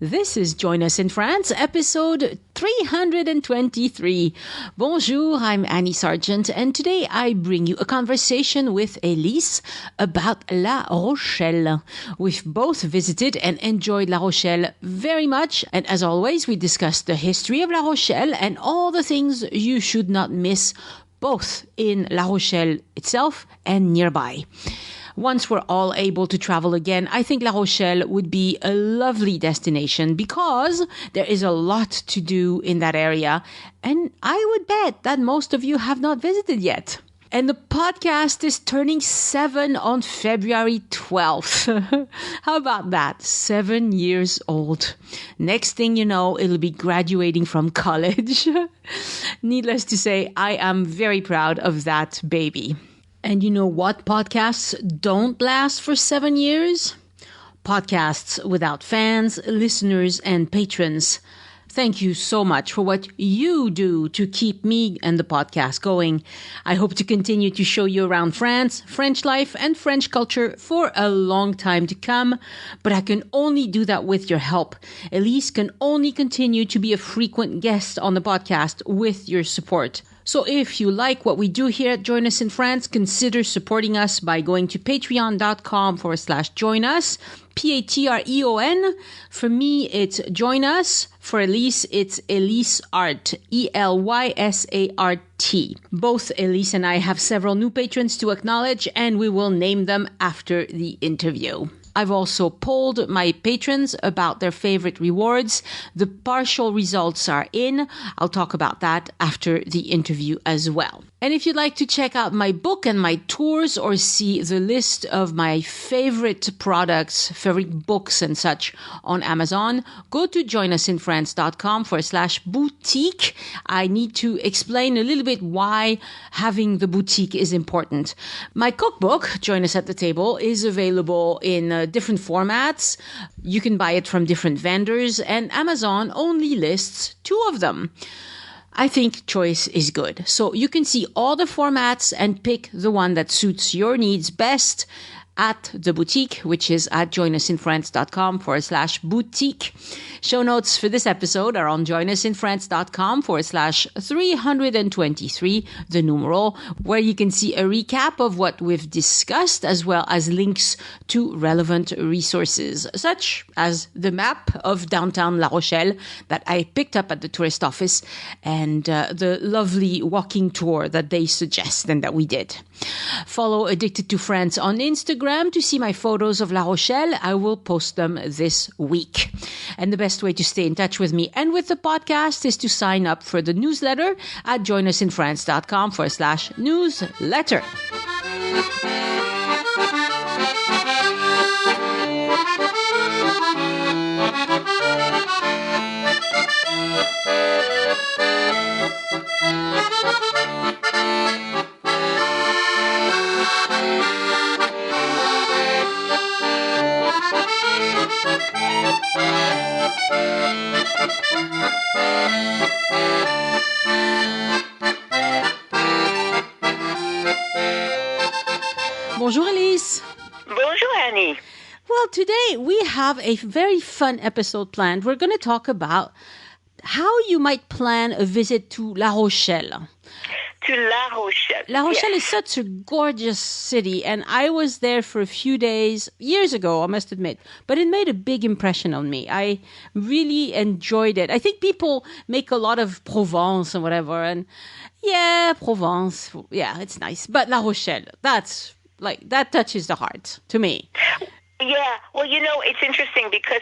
This is Join Us in France, episode 323. Bonjour, I'm Annie Sargent, and today I bring you a conversation with Elise about La Rochelle. We've both visited and enjoyed La Rochelle very much, and as always, we discussed the history of La Rochelle and all the things you should not miss, both in La Rochelle itself and nearby. Once we're all able to travel again, I think La Rochelle would be a lovely destination because there is a lot to do in that area. And I would bet that most of you have not visited yet. And the podcast is turning 7 on February 12th. How about that? 7 years old. Next thing you know, it'll be graduating from college. Needless to say, I am very proud of that baby. And you know what podcasts don't last for 7 years? Podcasts without fans, listeners, and patrons. Thank you so much for what you do to keep me and the podcast going. I hope to continue to show you around France, French life, and French culture for a long time to come. But I can only do that with your help. Elise can only continue to be a frequent guest on the podcast with your support. So if you like what we do here at Join Us in France, consider supporting us by going to patreon.com/join us, Patreon. For me, it's Join Us. For Elise, it's Elise Art, ELYSART. Both Elise and I have several new patrons to acknowledge, and we will name them after the interview. I've also polled my patrons about their favorite rewards. The partial results are in. I'll talk about that after the interview as well. And if you'd like to check out my book and my tours or see the list of my favorite products, favorite books and such on Amazon, go to joinusinfrance.com/boutique. I need to explain a little bit why having the boutique is important. My cookbook, Join Us at the Table, is available in different formats. You can buy it from different vendors, and Amazon only lists 2 of them. I think choice is good. So you can see all the formats and pick the one that suits your needs best at the boutique, which is at joinusinfrance.com/boutique. Show notes for this episode are on joinusinfrance.com/323, the numeral, where you can see a recap of what we've discussed, as well as links to relevant resources, such as the map of downtown La Rochelle that I picked up at the tourist office and the lovely walking tour that they suggest and that we did. Follow Addicted to France on Instagram to see my photos of La Rochelle. I will post them this week. And the best way to stay in touch with me and with the podcast is to sign up for the newsletter at joinusinfrance.com/newsletter. Bonjour, Elise. Bonjour, Annie. Well, today we have a very fun episode planned. We're going to talk about how you might plan a visit to La Rochelle. To La Rochelle. La Rochelle yes. is such a gorgeous city, and I was there for a few days, years ago, I must admit, but it made a big impression on me. I really enjoyed it. I think people make a lot of Provence and whatever, and yeah, Provence, yeah, it's nice. But La Rochelle, that touches the heart to me. Yeah, well, you know, it's interesting because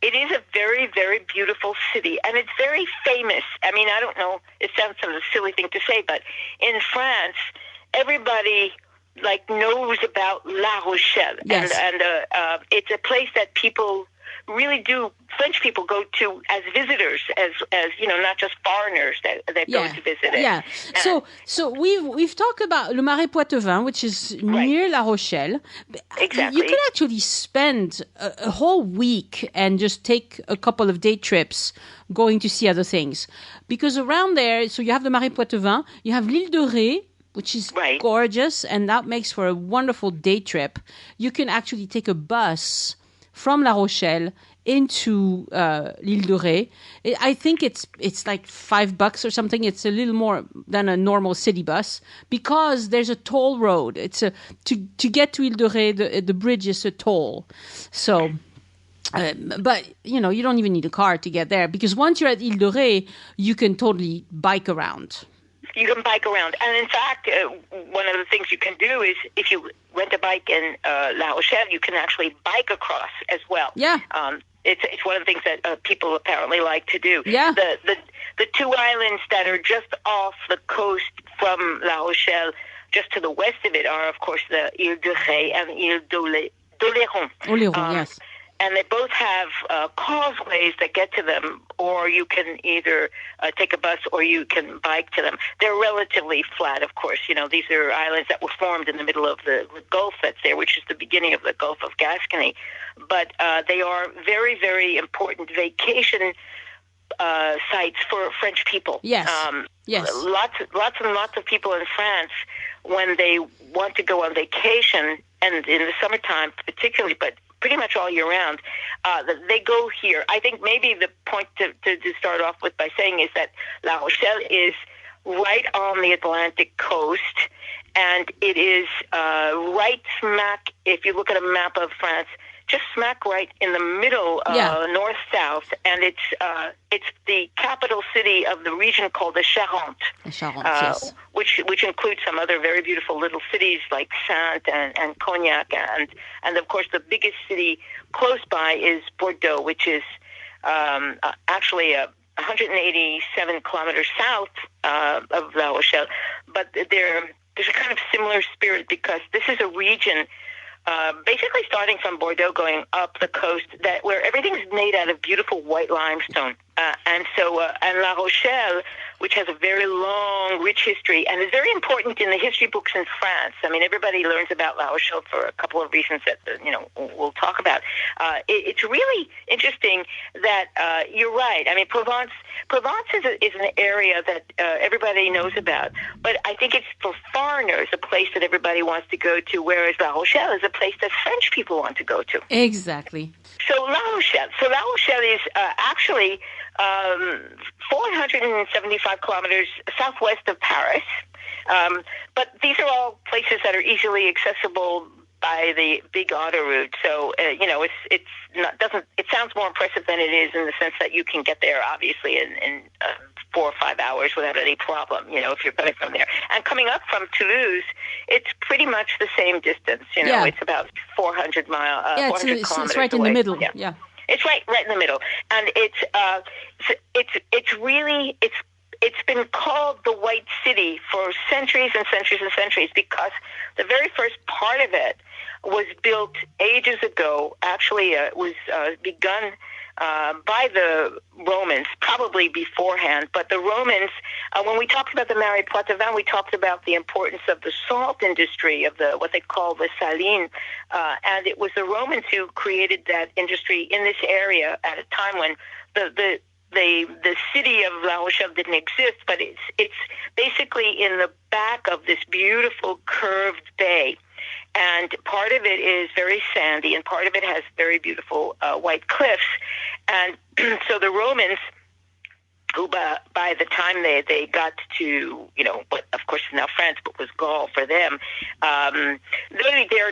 it is a very, very beautiful city, and it's very famous. I mean, I don't know, it sounds sort of a silly thing to say, but in France, everybody knows about La Rochelle. Yes. And it's a place that people really do, French people go to as visitors, as you know, not just foreigners that go to visit it. Yeah. So we've talked about Le Marais Poitevin, which is near La Rochelle. Exactly. You could actually spend a whole week and just take a couple of day trips going to see other things. Because around there, so you have the Marais Poitevin, you have l'Île de Ré, which is gorgeous, and that makes for a wonderful day trip. You can actually take a bus from La Rochelle into l'Île de Ré. I think it's like $5 or something. It's a little more than a normal city bus because there's a toll road. It's to get to Île de Ré, the bridge is a toll. So, but you don't even need a car to get there because once you're at Île de Ré, you can totally bike around. You can bike around. And in fact, one of the things you can do is if you rent a bike in La Rochelle, you can actually bike across as well. Yeah. It's one of the things that people apparently like to do. Yeah. The two islands that are just off the coast from La Rochelle, just to the west of it, are, of course, the Île de Ré and Île d'Oléron. Oléron, yes. And they both have causeways that get to them, or you can either take a bus or you can bike to them. They're relatively flat, of course. These are islands that were formed in the middle of the Gulf that's there, which is the beginning of the Gulf of Gascony. But they are very, very important vacation sites for French people. Yes. Yes. Lots and lots of people in France, when they want to go on vacation, and in the summertime particularly, but pretty much all year round, they go here. I think maybe the point to start off with by saying is that La Rochelle is right on the Atlantic coast, and it is right smack, if you look at a map of France, just smack right in the middle, north-south, and it's the capital city of the region called the Charente. Yes. Which includes some other very beautiful little cities like Saintes and Cognac, and of course the biggest city close by is Bordeaux, which is actually 187 kilometers south of La Rochelle. But there's a kind of similar spirit because this is a region basically starting from Bordeaux going up the coast, where everything's made out of beautiful white limestone. And La Rochelle, which has a very long, rich history, and is very important in the history books in France. I mean, everybody learns about La Rochelle for a couple of reasons that we'll talk about. It's really interesting that you're right. I mean, Provence is an area that everybody knows about, but I think it's for foreigners a place that everybody wants to go to, whereas La Rochelle is a place that French people want to go to. Exactly. So La Rochelle is actually 475 kilometers southwest of Paris. But these are all places that are easily accessible by the big autoroute. So, it sounds more impressive than it is in the sense that you can get there, obviously, in 4 or 5 hours without any problem, if you're coming from there. And coming up from Toulouse, it's pretty much the same distance. It's about 400 kilometers it's right away. In the middle. Yeah. It's right in the middle, and it's been called the White City for centuries and centuries and centuries because the very first part of it was built ages ago. Actually, it was begun by the Romans, probably beforehand. But the Romans, when we talked about the Marais Poitevin, we talked about the importance of the salt industry, of what they call the saline. And it was the Romans who created that industry in this area at a time when the city of La Rochelle didn't exist, but it's basically in the back of this beautiful curved bay. And part of it is very sandy, and part of it has very beautiful white cliffs. And so the Romans, who by the time they got to, what of course is now France, but was Gaul for them, they're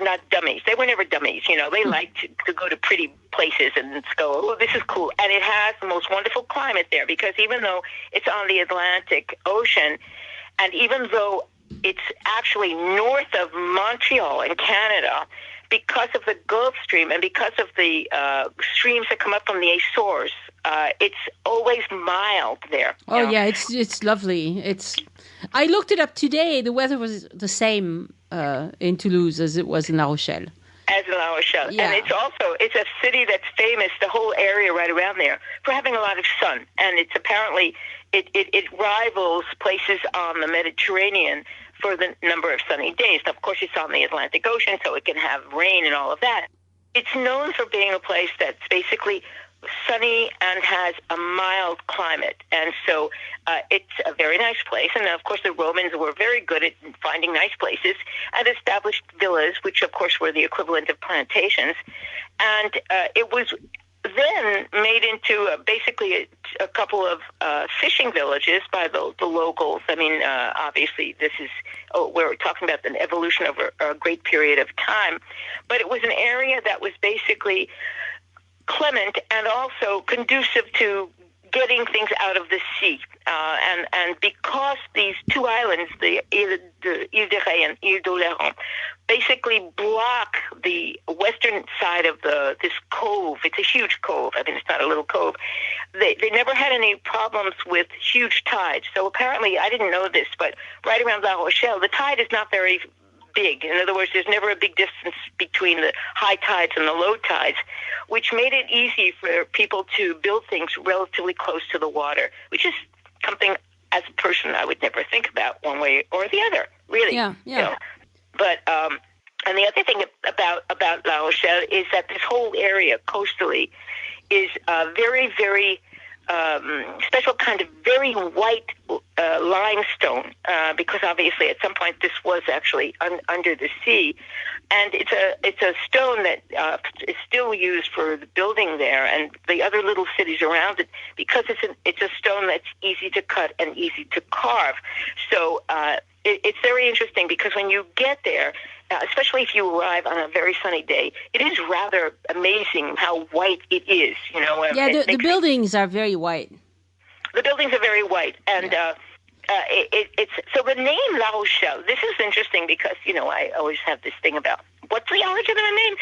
not dummies. They were never dummies. They liked to go to pretty places and go, oh, this is cool. And it has the most wonderful climate there because even though it's on the Atlantic Ocean, and even though it's actually north of Montreal in Canada, because of the Gulf Stream and because of the streams that come up from the Azores, it's always mild there. Oh, yeah, it's lovely. I looked it up today. The weather was the same in Toulouse as it was in La Rochelle. As in La Rochelle. Yeah. And it's a city that's famous, the whole area right around there, for having a lot of sun. And it's apparently, it rivals places on the Mediterranean for the number of sunny days. Now, of course, it's on the Atlantic Ocean, so it can have rain and all of that. It's known for being a place that's basically sunny and has a mild climate. And so it's a very nice place. And, of course, the Romans were very good at finding nice places and established villas, which, of course, were the equivalent of plantations. And it was then made into basically a couple of fishing villages by the locals. I mean, obviously, we're talking about an evolution over a great period of time, but it was an area that was basically clement and also conducive to getting things out of the sea. And because these two islands, the Ile de Ré and Ile d'Oléron, basically block the western side of this cove. It's a huge cove. I mean, it's not a little cove. They never had any problems with huge tides. So apparently, I didn't know this, but right around La Rochelle, the tide is not very big. In other words, there's never a big distance between the high tides and the low tides, which made it easy for people to build things relatively close to the water, which is something as a person I would never think about one way or the other, really. Yeah. You know? But and the other thing about La Rochelle is that this whole area coastally is very, very special kind of very white limestone, because obviously at some point this was actually under the sea, and it's a stone that is still used for the building there and the other little cities around it, because it's a stone that's easy to cut and easy to carve. So it's very interesting because when you get there, especially if you arrive on a very sunny day, it is rather amazing how white it is. You know, yeah, the buildings are very white. The buildings are very white, and it's so the name La Rochelle. This is interesting because I always have this thing about what's the origin of the name,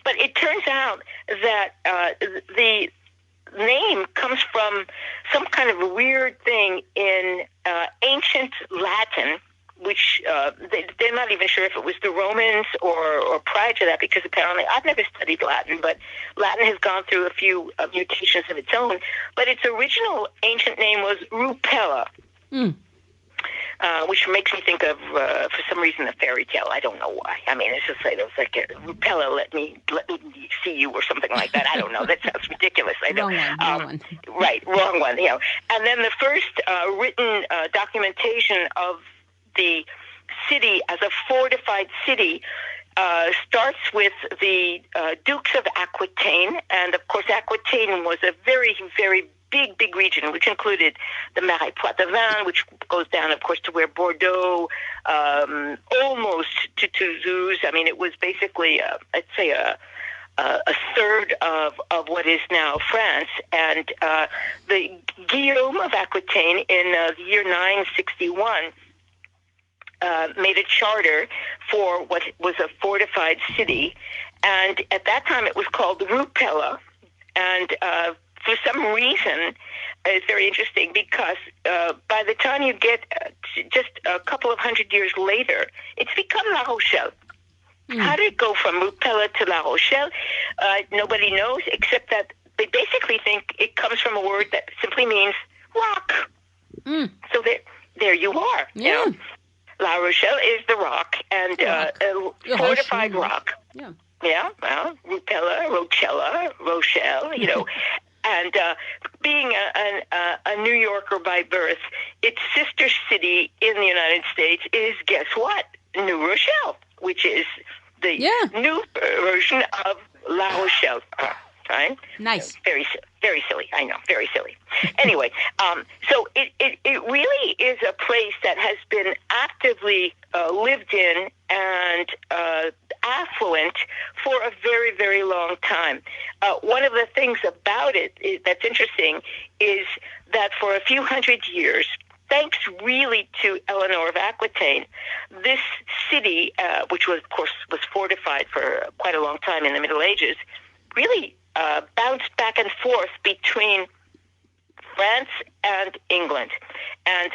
but it turns out that the name comes from some kind of weird thing in ancient Latin, which they're not even sure if it was the Romans or prior to that, because apparently I've never studied Latin, but Latin has gone through a few mutations of its own. But its original ancient name was Rupella, which makes me think of, for some reason, a fairy tale. I don't know why. I mean, it's just like Rupella, let me see you, or something like that. I don't know. That sounds ridiculous. I know. Wrong one. Right, wrong one. And then the first written documentation of the city as a fortified city starts with the Dukes of Aquitaine, and of course Aquitaine was a very, very big region, which included the Marais Poitevin, which goes down, of course, to where Bordeaux, almost to Toulouse. I mean, it was basically, I'd say, a third of what is now France. And the Guillaume of Aquitaine in the year 961 made a charter for what was a fortified city, and at that time it was called Rupella. And for some reason, it's very interesting because by the time you get just a couple of hundred years later, it's become La Rochelle. How did it go from Rupella to La Rochelle? Nobody knows, except that they basically think it comes from a word that simply means rock. So there you are. Yeah. La Rochelle is the rock, and fortified rock. Yeah. Yeah, well, Rupella, Rochelle, and being a New Yorker by birth, its sister city in the United States is, guess what? New Rochelle, which is the new version of La Rochelle. Right? Nice. Very silly. I know. Very silly. Anyway, so it really is a place that has been actively lived in and affluent for a very, very long time. One of the things about it that's interesting is that for a few hundred years, thanks really to Eleanor of Aquitaine, this city, which was, of course, was fortified for quite a long time in the Middle Ages, really bounced back and forth between France and England. And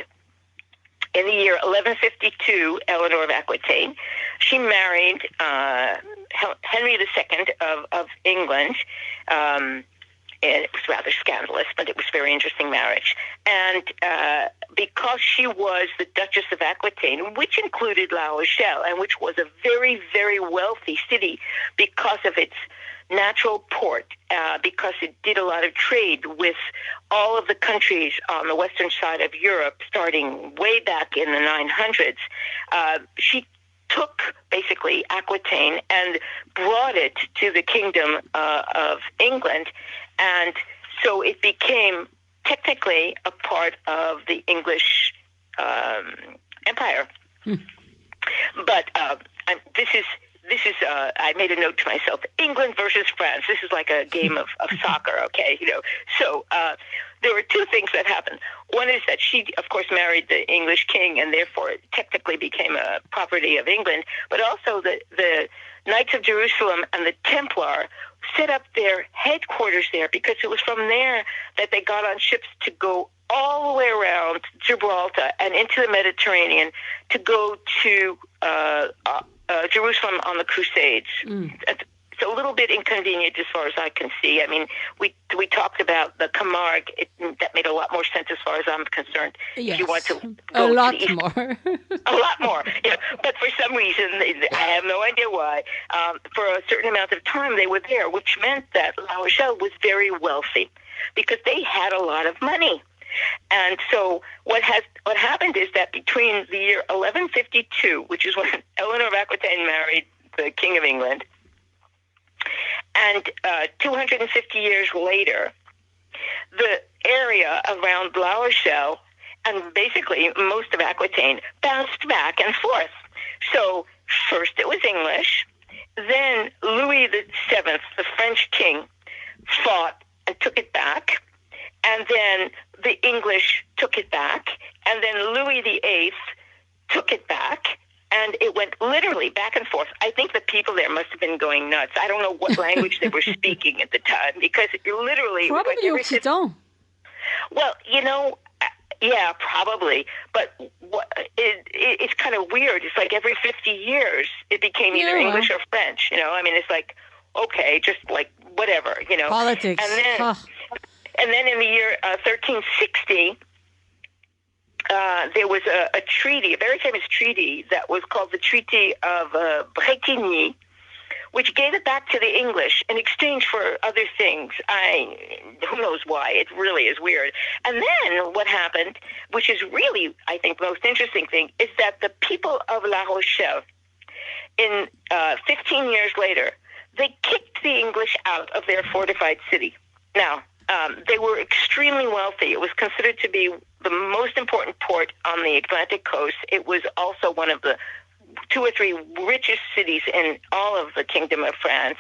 in the year 1152, Eleanor of Aquitaine, she married Henry II of England. It was rather scandalous, but it was a very interesting marriage. And because she was the Duchess of Aquitaine, which included La Rochelle, and which was a very, very wealthy city because of its natural port, because it did a lot of trade with all of the countries on the western side of Europe, starting way back in the 900s, she took basically Aquitaine and brought it to the Kingdom of England, and so it became technically a part of the English empire. But this is I made a note to myself: England versus France. This is like a game of soccer, okay? So there were two things that happened. One is that she, of course, married the English king, and therefore it technically became a property of England. But also the Knights of Jerusalem and the Templar set up their headquarters there, because it was from there that they got on ships to go all the way around Gibraltar and into the Mediterranean to go to Jerusalem on the Crusades. It's a little bit inconvenient as far as I can see. I mean, we talked about the Camargue. That made a lot more sense as far as I'm concerned. Yes, if you want to go a lot to the east. more. A lot more, yeah. But for some reason, I have no idea why, for a certain amount of time they were there, which meant that La Rochelle was very wealthy because they had a lot of money. And so what happened is that between the year 1152, which is when Eleanor of Aquitaine married the King of England, and 250 years later, the area around La Rochelle and basically most of Aquitaine bounced back and forth. So first it was English, then Louis VII, the French king, fought and took it back, and then the English took it back, and then Louis VIII took it back, and it went literally back and forth. I think the people there must have been going nuts. I don't know what language they were speaking at the time, because it literally... Probably Occitan. Well, yeah, probably. But it's kind of weird. It's like every 50 years, it became either English or French. I mean, it's like, okay, just like whatever, Politics. And then in the year 1360, there was a treaty, a very famous treaty that was called the Treaty of Bretigny, which gave it back to the English in exchange for other things. Who knows why? It really is weird. And then what happened, which is really, I think, the most interesting thing, is that the people of La Rochelle, in 15 years later, they kicked the English out of their fortified city. Now, they were extremely wealthy. It was considered to be the most important port on the Atlantic coast. It was also one of the 2 or 3 richest cities in all of the Kingdom of France.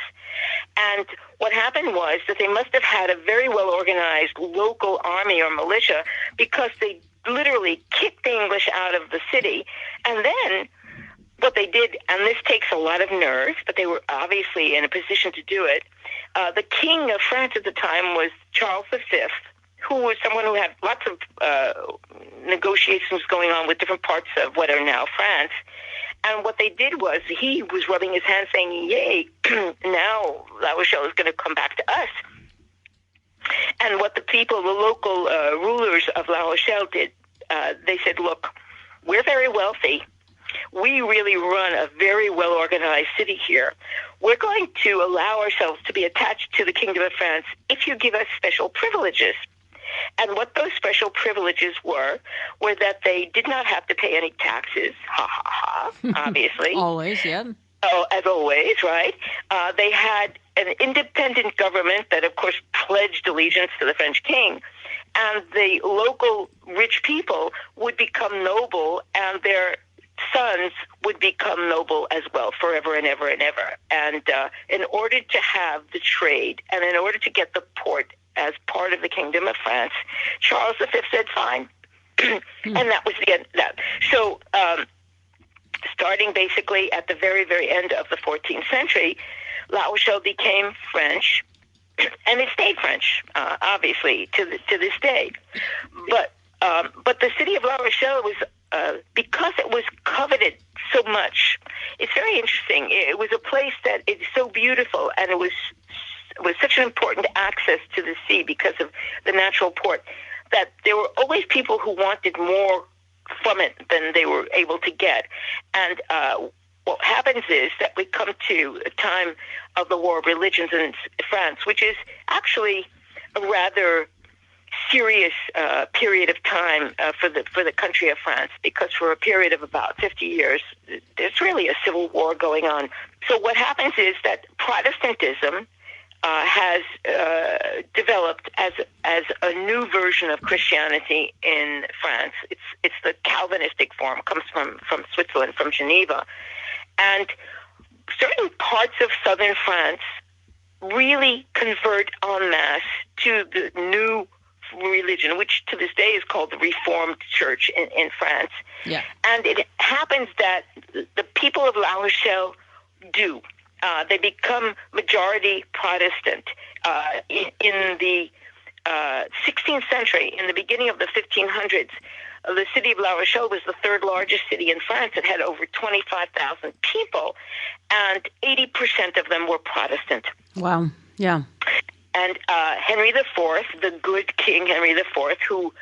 And what happened was that they must have had a very well-organized local army or militia, because they literally kicked the English out of the city. And then what they did, and this takes a lot of nerve, but they were obviously in a position to do it, the King of France at the time was Charles V, who was someone who had lots of negotiations going on with different parts of what are now France. And what they did was he was rubbing his hands saying, yay, now La Rochelle is going to come back to us. And what the people, the local rulers of La Rochelle did, they said, look, we're very wealthy. We really run a very well-organized city here. We're going to allow ourselves to be attached to the Kingdom of France if you give us special privileges. And what those special privileges were that they did not have to pay any taxes, obviously. Always, yeah. Oh, as always, right? They had an independent government that, of course, pledged allegiance to the French king. And the local rich people would become noble, and their sons would become noble as well, forever and ever and ever. And in order to have the trade, and in order to get the port as part of the Kingdom of France, Charles V said, fine. And that was the end of that. So starting basically at the very, very end of the 14th century, La Rochelle became French, and it stayed French, obviously, to this day. But the city of La Rochelle was, because it was coveted so much, it's very interesting. It was a place that is so beautiful, and it was such an important access to the sea because of the natural port, that there were always people who wanted more from it than they were able to get. And what happens is that we come to a time of the War of Religions in France, which is actually a rather serious period of time for the country of France, because for a period of about 50 years, there's really a civil war going on. So what happens is that Protestantism has developed as a new version of Christianity in France. It's the Calvinistic form, comes from Switzerland, from Geneva, and certain parts of southern France really convert en masse to the new religion, which to this day is called the Reformed Church in France. Yeah. And it happens that the people of La Rochelle do. They become majority Protestant. In the 16th century, in the beginning of the 1500s, the city of La Rochelle was the third largest city in France. It had over 25,000 people, and 80% of them were Protestant. Wow. Yeah. And Henry IV, the good King Henry IV, who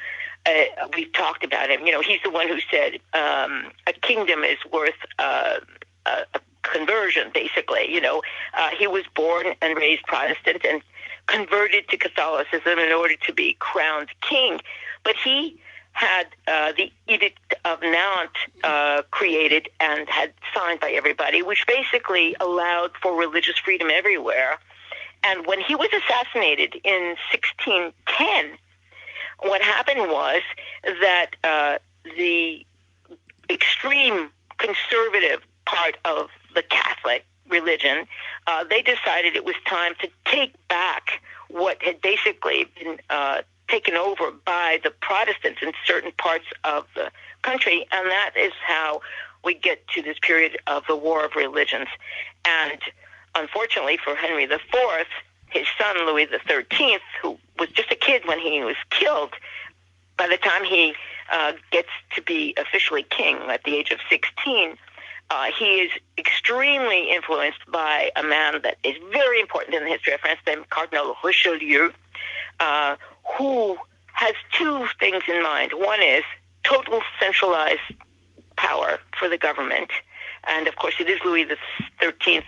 we've talked about him, he's the one who said a kingdom is worth a conversion, basically. He was born and raised Protestant and converted to Catholicism in order to be crowned king. But he had the Edict of Nantes created and had signed by everybody, which basically allowed for religious freedom everywhere. And when he was assassinated in 1610, what happened was that the extreme conservative part of the Catholic religion, they decided it was time to take back what had basically been taken over by the Protestants in certain parts of the country, and that is how we get to this period of the War of Religions. And unfortunately for Henry IV, his son Louis XIII, who was just a kid when he was killed, by the time he gets to be officially king at the age of 16, he is extremely influenced by a man that is very important in the history of France, named Cardinal Richelieu, who has two things in mind. One is total centralized power for the government. And, of course, it is Louis XIII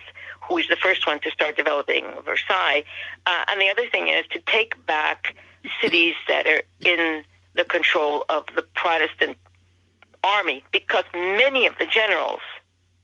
who is the first one to start developing Versailles. And the other thing is to take back cities that are in the control of the Protestant army, because many of the generals,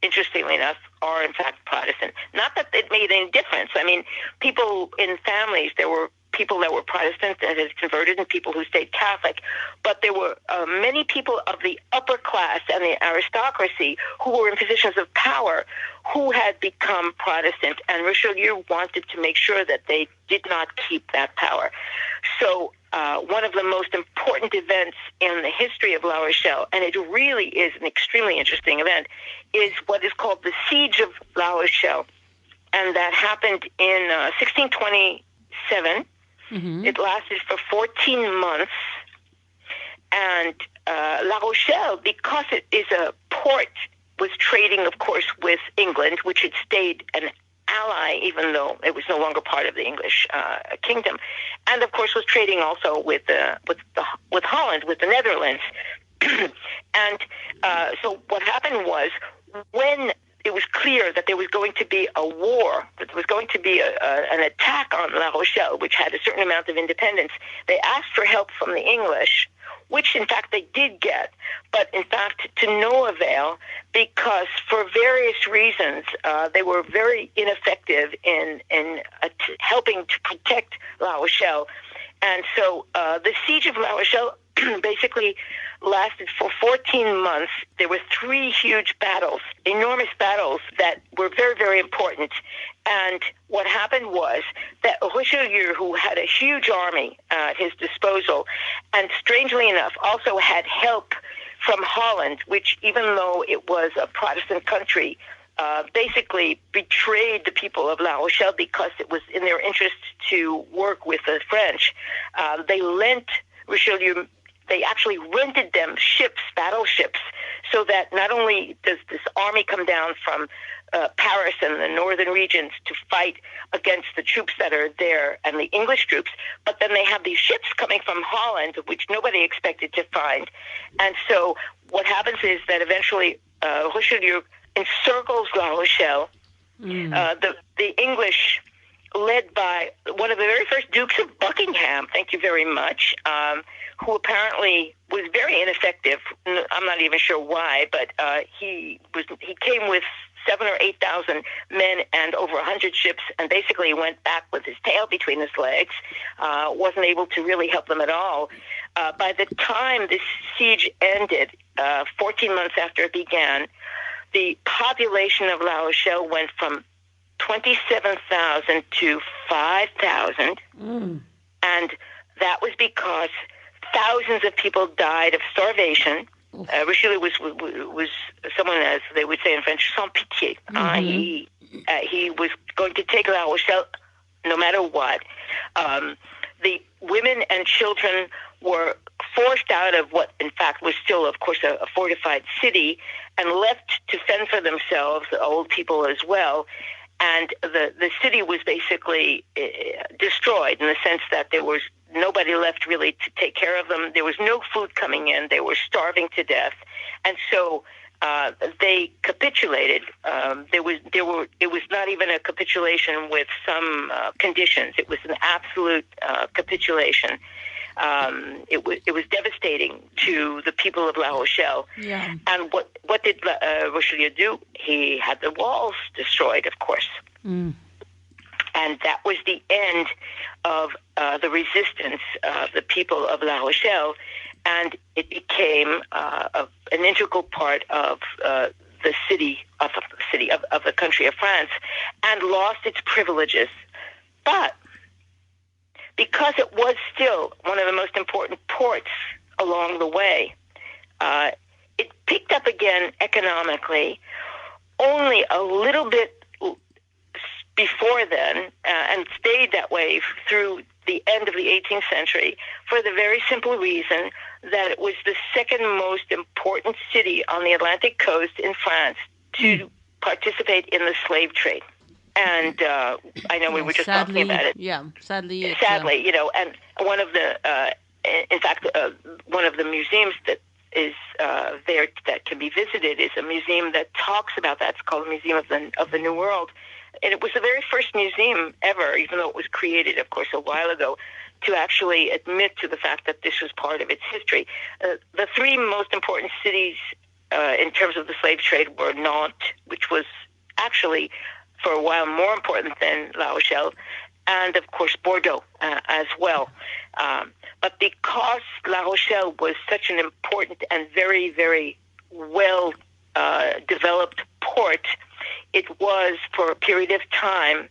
interestingly enough, are in fact Protestant. Not that it made any difference. I mean, people in families, there were people that were Protestant that had converted and people who stayed Catholic, but there were many people of the upper class and the aristocracy who were in positions of power who had become Protestant, and Richelieu wanted to make sure that they did not keep that power. So one of the most important events in the history of La Rochelle, and it really is an extremely interesting event, is what is called the Siege of La Rochelle. And that happened in 1627. Mm-hmm. It lasted for 14 months. And La Rochelle, because it is a port, was trading, of course, with England, which had stayed an ally, even though it was no longer part of the English kingdom, and of course was trading also with Holland, with the Netherlands. And so what happened was, when it was clear that there was going to be a war, that there was going to be an attack on La Rochelle, which had a certain amount of independence, they asked for help from the English, which in fact they did get, but in fact to no avail, because for various reasons they were very ineffective in helping to protect La Rochelle. And so the siege of La Rochelle basically lasted for 14 months. There were 3 huge battles, enormous battles that were very, very important. And what happened was that Richelieu, who had a huge army at his disposal, and strangely enough also had help from Holland, which, even though it was a Protestant country, basically betrayed the people of La Rochelle because it was in their interest to work with the French. They lent Richelieu, they actually rented them ships, battleships, so that not only does this army come down from Paris and the northern regions to fight against the troops that are there and the English troops, but then they have these ships coming from Holland, which nobody expected to find. And so what happens is that eventually Richelieu encircles La Rochelle. The English led by one of the very first Dukes of Buckingham, thank you very much, who apparently was very ineffective. I'm not even sure why, but he came with 7,000 or 8,000 men and over 100 ships, and basically went back with his tail between his legs. Wasn't able to really help them at all. By the time this siege ended, 14 months after it began, the population of La Rochelle went from 27,000 to 5,000, and that was because thousands of people died of starvation. Richelieu was someone, as they would say in French, sans pitié. He was going to take La Rochelle no matter what. The women and children were forced out of what, in fact, was still, of course, a fortified city, and left to fend for themselves, the old people as well. And the city was basically destroyed in the sense that there was nobody left really to take care of them. There was no food coming in. They were starving to death. And so they capitulated. It was not even a capitulation with some conditions. It was an absolute capitulation. It was devastating to the people of La Rochelle. Yeah. And what did Richelieu do? He had the walls destroyed, of course. And that was the end of the resistance of the people of La Rochelle, and it became an integral part of the country of France, and lost its privileges. But because it was still one of the most important ports along the way, it picked up again economically only a little bit before then, and stayed that way through the end of the 18th century, for the very simple reason that it was the second most important city on the Atlantic coast in France to participate in the slave trade. And I know we were just talking about it. Yeah, sadly, and one of the, in fact, one of the museums that is there that can be visited is a museum that talks about that. It's called the Museum of the New World. And it was the very first museum ever, even though it was created, of course, a while ago, to actually admit to the fact that this was part of its history. The three most important cities in terms of the slave trade were Nantes, which was actually for a while more important than La Rochelle, and of course Bordeaux as well. But because La Rochelle was such an important and very, very well developed port, it was for a period of time,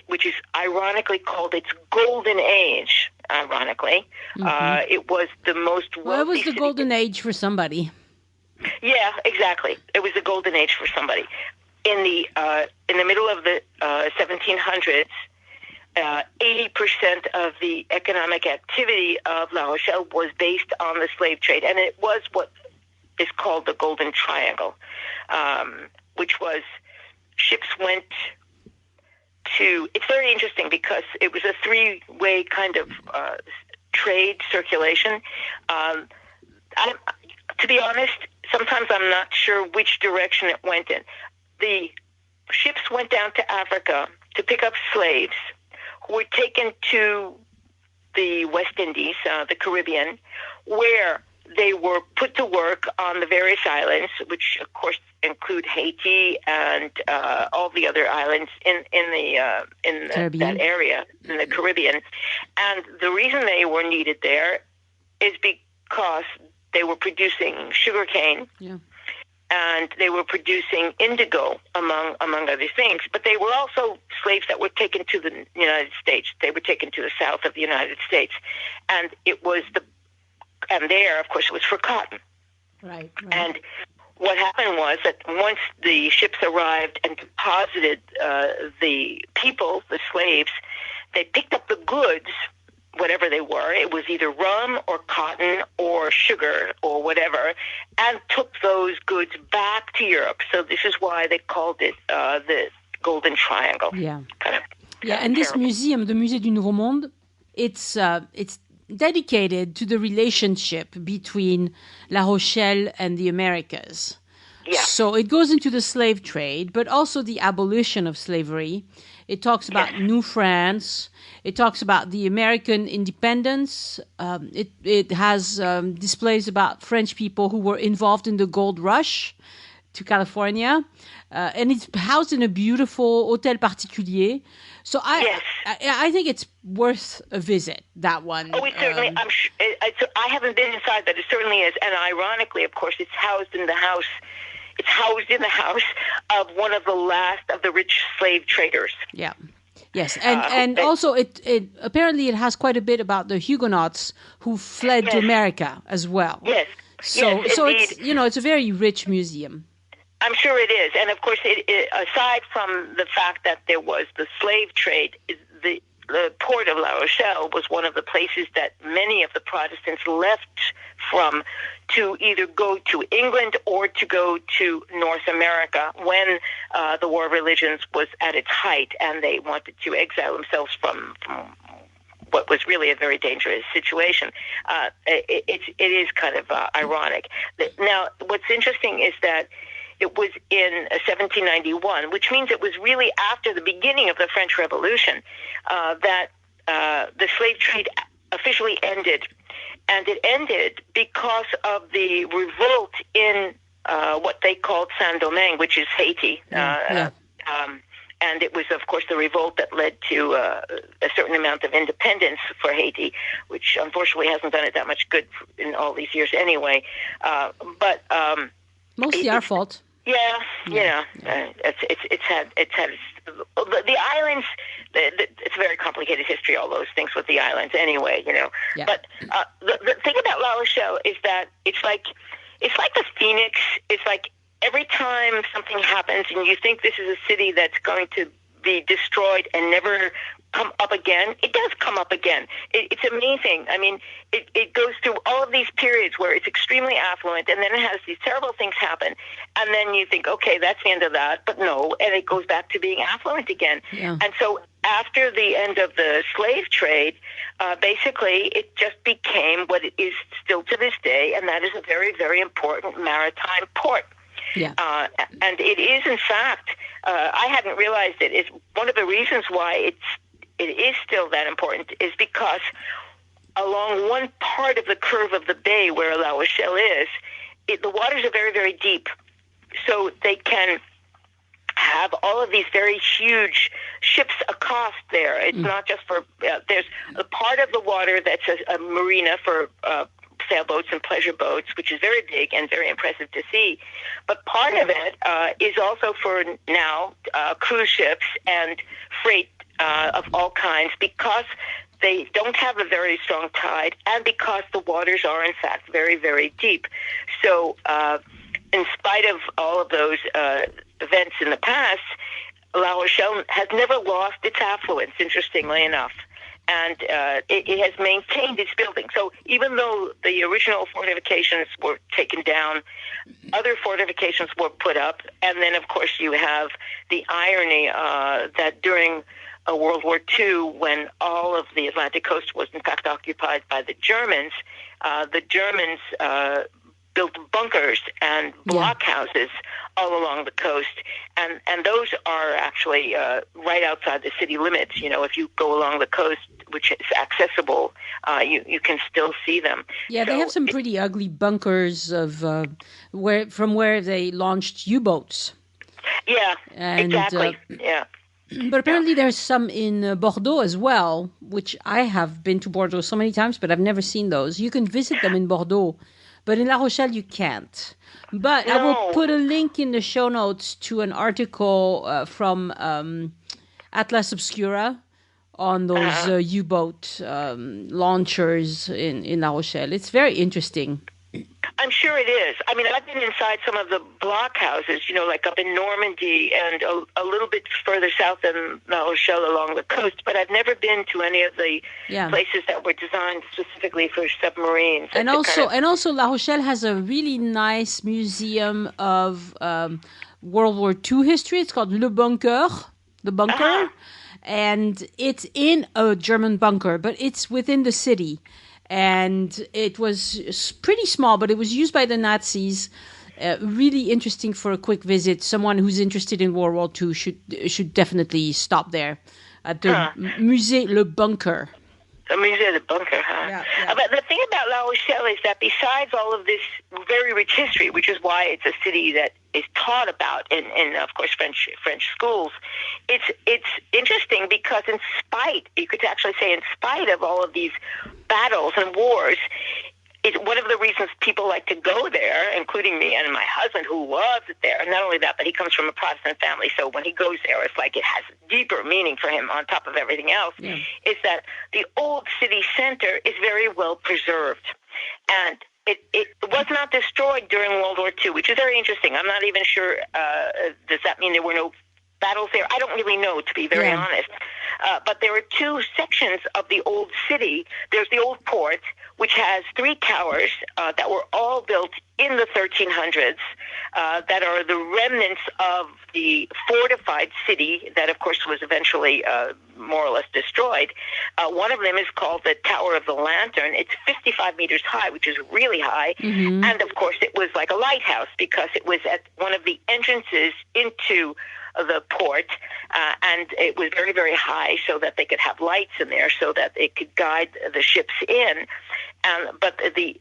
which is ironically called its golden age. Ironically, it was the most wealthy. Well, it was the golden age for somebody. Yeah, exactly. It was the golden age for somebody. In the middle of the 1700s, 80% of the economic activity of La Rochelle was based on the slave trade, and it was what is called the Golden Triangle, which was ships went to. It's very interesting because it was a three-way kind of trade circulation. To be honest, sometimes I'm not sure which direction it went in. The ships went down to Africa to pick up slaves who were taken to the West Indies, the Caribbean, where they were put to work on the various islands, which of course include Haiti and all the other islands in that area, in the Caribbean. And the reason they were needed there is because they were producing sugarcane. Yeah. And they were producing indigo, among other things. But they were also slaves that were taken to the United States. They were taken to the south of the United States. And it was and there, of course, it was for cotton. Right. And what happened was that once the ships arrived and deposited the people, the slaves, they picked up the goods, whatever they were. It was either rum or cotton or sugar or whatever, and took those goods back to Europe. So this is why they called it the Golden Triangle. Yeah. And this museum, the Musée du Nouveau Monde, it's dedicated to the relationship between La Rochelle and the Americas. Yeah. So it goes into the slave trade, but also the abolition of slavery. It talks about New France. It talks about the American independence. It has displays about French people who were involved in the gold rush to California. And it's housed in a beautiful Hôtel Particulier. So I think it's worth a visit, that one. Oh, it certainly, I'm sure, I haven't been inside, but it certainly is. And ironically, of course, it's housed in the house of one of the last of the rich slave traders. Yeah. Yes, and also it apparently it has quite a bit about the Huguenots who fled to America as well. Yes. So it's it's a very rich museum. I'm sure it is, and of course, aside from the fact that there was the slave trade, the port of La Rochelle was one of the places that many of the Protestants left from to either go to England or to go to North America when the War of Religions was at its height, and they wanted to exile themselves from what was really a very dangerous situation. It is kind of ironic. Now, what's interesting is that it was in 1791, which means it was really after the beginning of the French Revolution that the slave trade officially ended. And it ended because of the revolt in what they called Saint-Domingue, which is Haiti. And it was, of course, the revolt that led to a certain amount of independence for Haiti, which unfortunately hasn't done it that much good in all these years anyway. But mostly our fault. Yeah. It's had the islands. It's a very complicated history, all those things with the islands. Anyway, Yeah. But the thing about La Rochelle is that it's like the phoenix. It's like every time something happens, and you think this is a city that's going to be destroyed and never come up again, it does come up again. It's amazing. I mean, it goes through all of these periods where it's extremely affluent, and then it has these terrible things happen, and then you think, okay, that's the end of that, but no, and it goes back to being affluent again. Yeah. And so after the end of the slave trade, basically it just became what it is still to this day, and that is a very, very important maritime port. Yeah. And it is, in fact, I hadn't realized it, is one of the reasons why it is still that important is because along one part of the curve of the bay where La Rochelle is, the waters are very, very deep. So they can have all of these very huge ships accost there. It's not just for, there's a part of the water that's a marina for sailboats and pleasure boats, which is very big and very impressive to see. But part of it is also for now cruise ships and freight of all kinds, because they don't have a very strong tide and because the waters are, in fact, very, very deep. So in spite of all of those events in the past, La Rochelle has never lost its affluence, interestingly enough. And it has maintained its building. So even though the original fortifications were taken down, other fortifications were put up. And then, of course, you have the irony that during World War II, when all of the Atlantic coast was, in fact, occupied by the Germans built bunkers and blockhouses all along the coast, and those are actually right outside the city limits. If you go along the coast, which is accessible, you can still see them. Yeah, so they have some pretty ugly bunkers of where they launched U-boats. Yeah, and, exactly. Yeah. But apparently there's some in Bordeaux as well, which I have been to Bordeaux so many times, but I've never seen those. You can visit them in Bordeaux, but in La Rochelle you can't. But I will put a link in the show notes to an article from Atlas Obscura on those U-boat launchers in La Rochelle. It's very interesting. I'm sure it is. I mean, I've been inside some of the blockhouses, like up in Normandy and a little bit further south than La Rochelle along the coast, but I've never been to any of the places that were designed specifically for submarines. And also La Rochelle has a really nice museum of World War II history. It's called Le Bunker, the bunker. Uh-huh. And it's in a German bunker, but it's within the city. And it was pretty small, but it was used by the Nazis. really interesting for a quick visit. Someone who's interested in World War II should definitely stop there at the Musée Le Bunker. The Musée Le Bunker, huh? Yeah. But the thing about La Rochelle is that besides all of this very rich history, which is why it's a city that is taught about in of course, French schools, it's interesting because you could actually say in spite of all of these battles and wars, it's one of the reasons people like to go there, including me and my husband, who loves it there. And not only that, but he comes from a Protestant family, so when he goes there, it's like it has deeper meaning for him on top of everything else, is that the old city center is very well preserved. And it was not destroyed during World War II, which is very interesting. I'm not even sure, does that mean there were no battles there? I don't really know, to be very honest. But there are two sections of the old city. There's the old port, which has 3 towers that were all built in the 1300s that are the remnants of the fortified city that, of course, was eventually more or less destroyed. One of them is called the Tower of the Lantern. It's 55 meters high, which is really high. Mm-hmm. And, of course, it was like a lighthouse because it was at one of the entrances into the port, and it was very, very high so that they could have lights in there so that it could guide the ships in. But the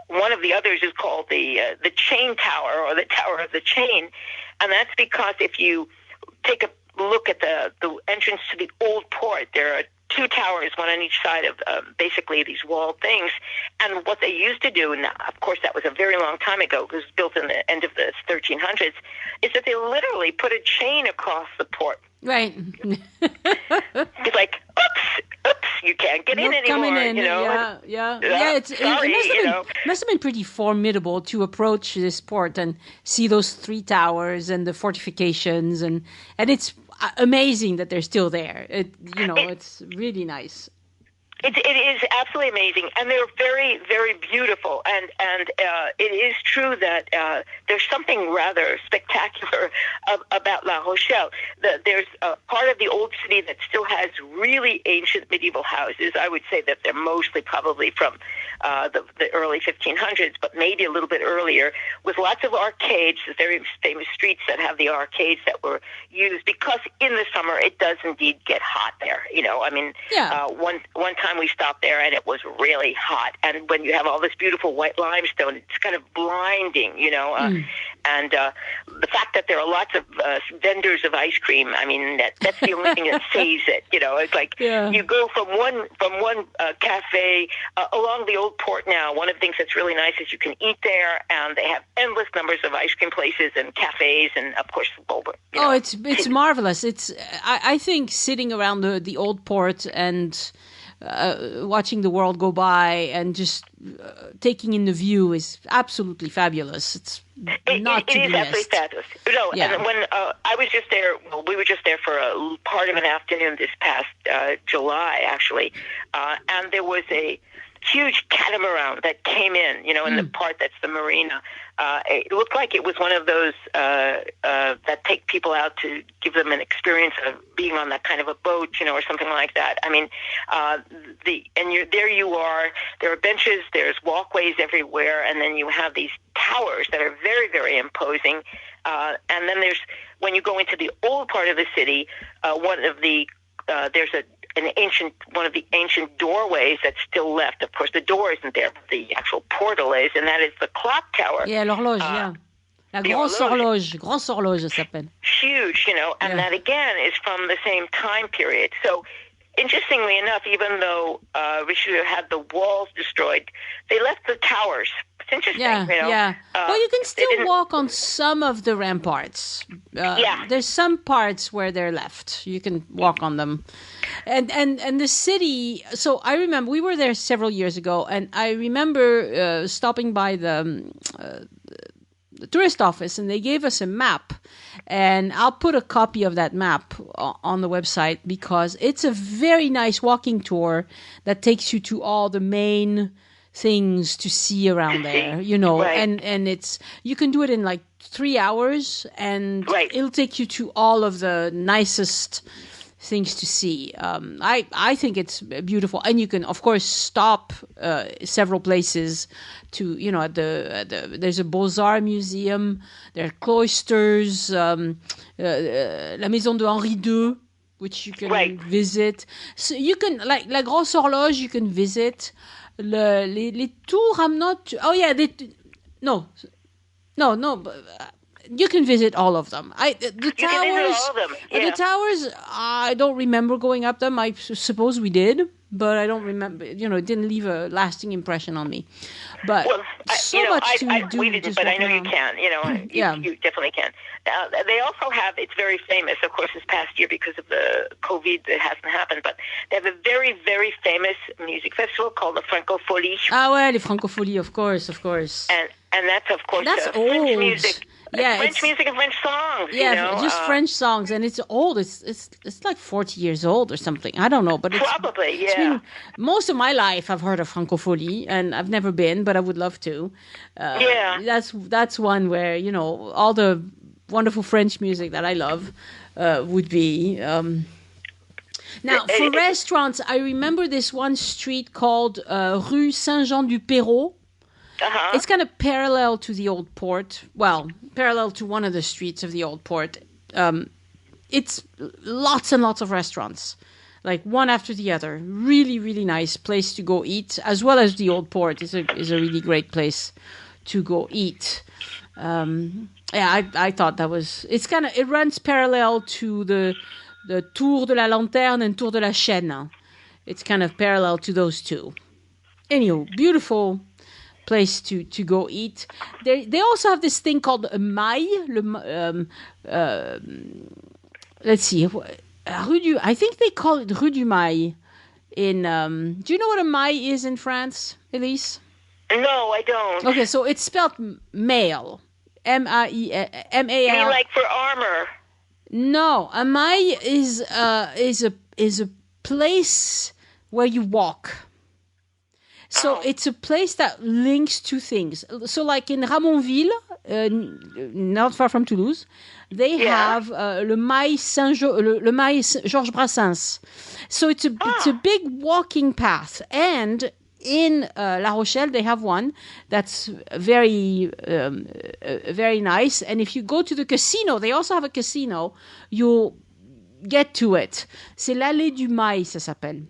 one of the others is called the Chain Tower, or the Tower of the Chain, and that's because if you take a look at the entrance to the old port, there are 2 towers, one on each side of basically these walled things. And what they used to do, and of course that was a very long time ago, it was built in the end of the 1300s, is that they literally put a chain across the port. Right. It's like, oops, you can't get in anymore. Coming in, you know? Yeah. It must have been pretty formidable to approach this port and see those 3 towers and the fortifications, and it's amazing that they're still there. It's really nice. It is absolutely amazing, and they're very, very beautiful. And it is true that there's something rather spectacular about La Rochelle. There's a part of the old city that still has really ancient medieval houses. I would say that they're mostly probably from the early 1500s, but maybe a little bit earlier, with lots of arcades, the very famous streets that have the arcades that were used, because in the summer it does indeed get hot there. One time we stopped there and it was really hot, and when you have all this beautiful white limestone, it's kind of blinding, and the fact that there are lots of vendors of ice cream, I mean, that's the only thing that saves it. It's like you go from one cafe along the old port. Now, one of the things that's really nice is you can eat there, and they have endless numbers of ice cream places and cafes, and of course boba. It's marvelous. I think sitting around the old port and watching the world go by and just taking in the view is absolutely fabulous. It is absolutely fabulous. And when I was just there, we were just there for a part of an afternoon this past July, actually, and there was a huge catamaran that came in, in the part that's the marina. It looked like it was one of those that take people out to give them an experience of being on that kind of a boat, or something like that. I mean, there are benches, there's walkways everywhere, and then you have these towers that are very, very imposing. And then when you go into the old part of the city, there's one of the ancient doorways that's still left. Of course, the door isn't there, but the actual portal is, and that is the clock tower. Yeah, l'horloge, yeah. La grosse horloge, ça s'appelle. Huge, and that again is from the same time period. So, interestingly enough, even though Richelieu had the walls destroyed, they left the towers. It's interesting, Yeah. Well, you can still walk on some of the ramparts. There's some parts where they're left. You can walk on them. And the city, so I remember, we were there several years ago, and I remember stopping by the tourist office, and they gave us a map, and I'll put a copy of that map on the website, because it's a very nice walking tour that takes you to all the main things to see around there, right. and it's, you can do it in like 3 hours, and right. It'll take you to all of the nicest things to see. I think it's beautiful, and you can of course stop several places to at the there's a Beaux-Arts museum, there are cloisters, La Maison de Henri II, which you can visit. So you can like La Grosse Horloge, you can visit. Les tours, I'm not. Oh yeah, no. You can visit all of them. The towers. The towers. I don't remember going up them. I suppose we did, but I don't remember. It didn't leave a lasting impression on me. But we didn't, but I know you can. You definitely can. They also have. It's very famous, of course, this past year because of the COVID that hasn't happened. But they have a very, very famous music festival called the Francophonie. Ah ouais, les Francopholies, of course. And that's of course French music. Yeah, French music and French songs. Yeah, just French songs, and it's old. It's like 40 years old or something. I don't know, but it's probably It's been, most of my life, I've heard of Francophonie, and I've never been, but I would love to. That's one where all the wonderful French music that I love would be. Now, for restaurants, I remember this one street called Rue Saint-Jean-du-Perrot. Uh-huh. It's kind of parallel to the old port. Well, parallel to one of the streets of the old port. It's lots and lots of restaurants, like one after the other. Really, really nice place to go eat, as well as the old port is a really great place to go eat. I thought that was. It runs parallel to the Tour de la Lanterne and Tour de la Chaîne. It's kind of parallel to those two. Anyway, beautiful place to go eat. They also have this thing called a maille. Let's see, I think they call it Rue du Mail. Do you know what a maille is in France, Elise? No, I don't. Okay, so it's spelled mail, M-A-I-L. You mean like for armor? No, a maille is a place where you walk. So it's a place that links two things. So like in Ramonville, not far from Toulouse, they have le Mail Georges Brassens. So it's a big walking path. And in La Rochelle, they have one that's very very nice. And if you go to the casino, they also have a casino, you'll get to it. C'est l'Allée du Mail, ça s'appelle.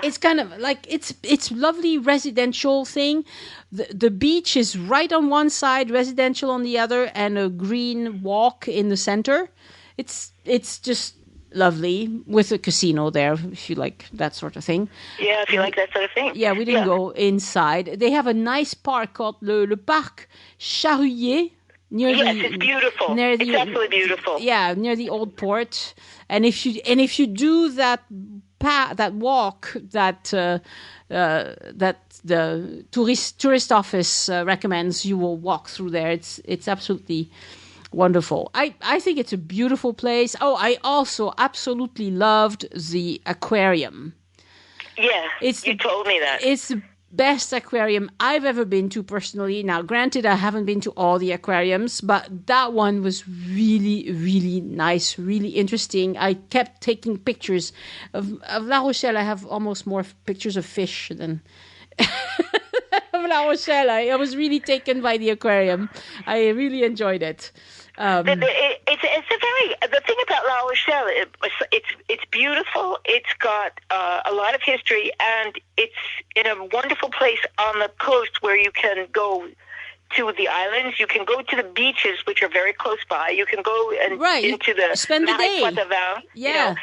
It's kind of like it's lovely residential thing. The beach is right on one side, residential on the other, and a green walk in the center. It's just lovely with a casino there if you like that sort of thing. Yeah, if you like that sort of thing. Yeah, we didn't go inside. They have a nice park called le Parc Charrier. It's beautiful. It's absolutely beautiful. Yeah, near the old port. And if you do that walk that the tourist office recommends, you will walk through there. It's absolutely wonderful. I think it's a beautiful place. Oh, I also absolutely loved the aquarium. Yeah, you told me that. It's the best aquarium I've ever been to personally. Now, granted, I haven't been to all the aquariums, but that one was really, really nice, really interesting. I kept taking pictures of La Rochelle. I have almost more pictures of fish than of La Rochelle. I was really taken by the aquarium. I really enjoyed it. The thing about La Rochelle, it's beautiful. It's got a lot of history, and it's in a wonderful place on the coast where you can go to the islands. You can go to the beaches, which are very close by. You can go into the spend the day. Marais Poitevin. Yeah.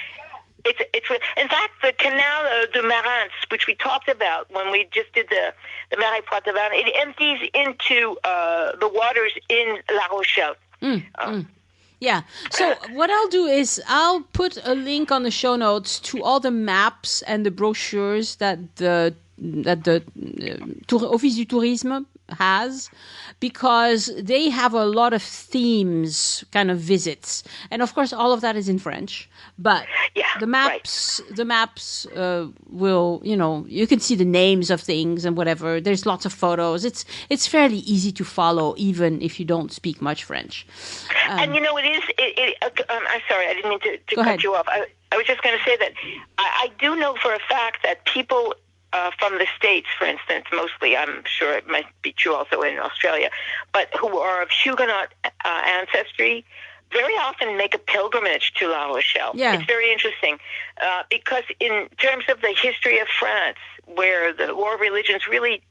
It's in fact the Canal de Marais, which we talked about when we just did the Marais Poitevin. It empties into the waters in La Rochelle. Yeah. So what I'll do is I'll put a link on the show notes to all the maps and the brochures that the Office du Tourisme has, because they have a lot of themes kind of visits, and of course all of that is in French, but the maps will, you can see the names of things and whatever. There's lots of photos. It's fairly easy to follow even if you don't speak much French. And it is I'm sorry, I didn't mean to cut you off. I was just going to say that I do know for a fact that people from the States, for instance, mostly, I'm sure it might be true also in Australia, but who are of Huguenot ancestry, very often make a pilgrimage to La Rochelle. Yeah. It's very interesting because in terms of the history of France, where the war of religions really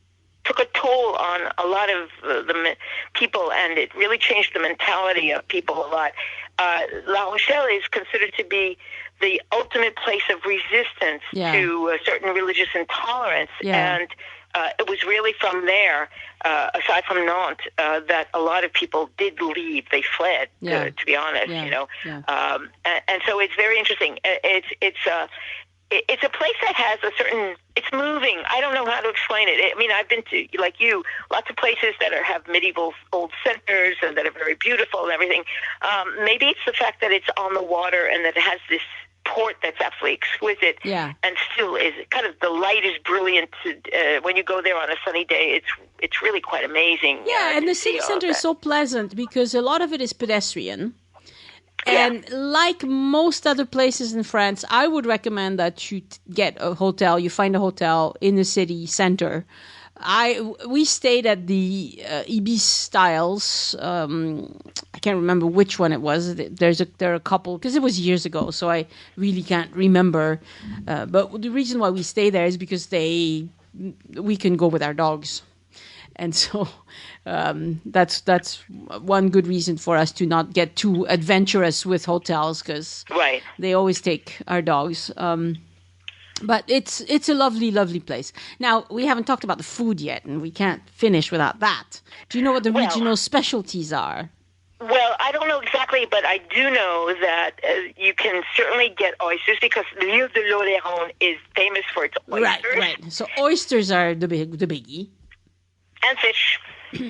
took a toll on a lot of the people, and it really changed the mentality of people a lot. La Rochelle is considered to be the ultimate place of resistance to certain religious intolerance. And it was really from there, aside from Nantes, that a lot of people did leave. They fled, to be honest, And so it's very interesting. It's a place that has a certain, it's moving. I don't know how to explain it. I mean, I've been to, like you, lots of places that have medieval old centers and that are very beautiful and everything. Maybe it's the fact that it's on the water and that it has this port that's absolutely exquisite and still is kind of, the light is brilliant. When you go there on a sunny day, it's really quite amazing. Yeah, and the city center is so pleasant because a lot of it is pedestrian. And like most other places in France, I would recommend that you get a hotel. You find a hotel in the city center. We stayed at the Ibis Styles. I can't remember which one it was. There are a couple, because it was years ago, so I really can't remember. But the reason why we stay there is because we can go with our dogs. And so that's one good reason for us to not get too adventurous with hotels, because they always take our dogs. But it's a lovely, lovely place. Now, we haven't talked about the food yet, and we can't finish without that. Do you know what the regional specialties are? Well, I don't know exactly, but I do know that you can certainly get oysters, because l'île de l'Oléron is famous for its oysters. Right. So oysters are the biggie. And fish.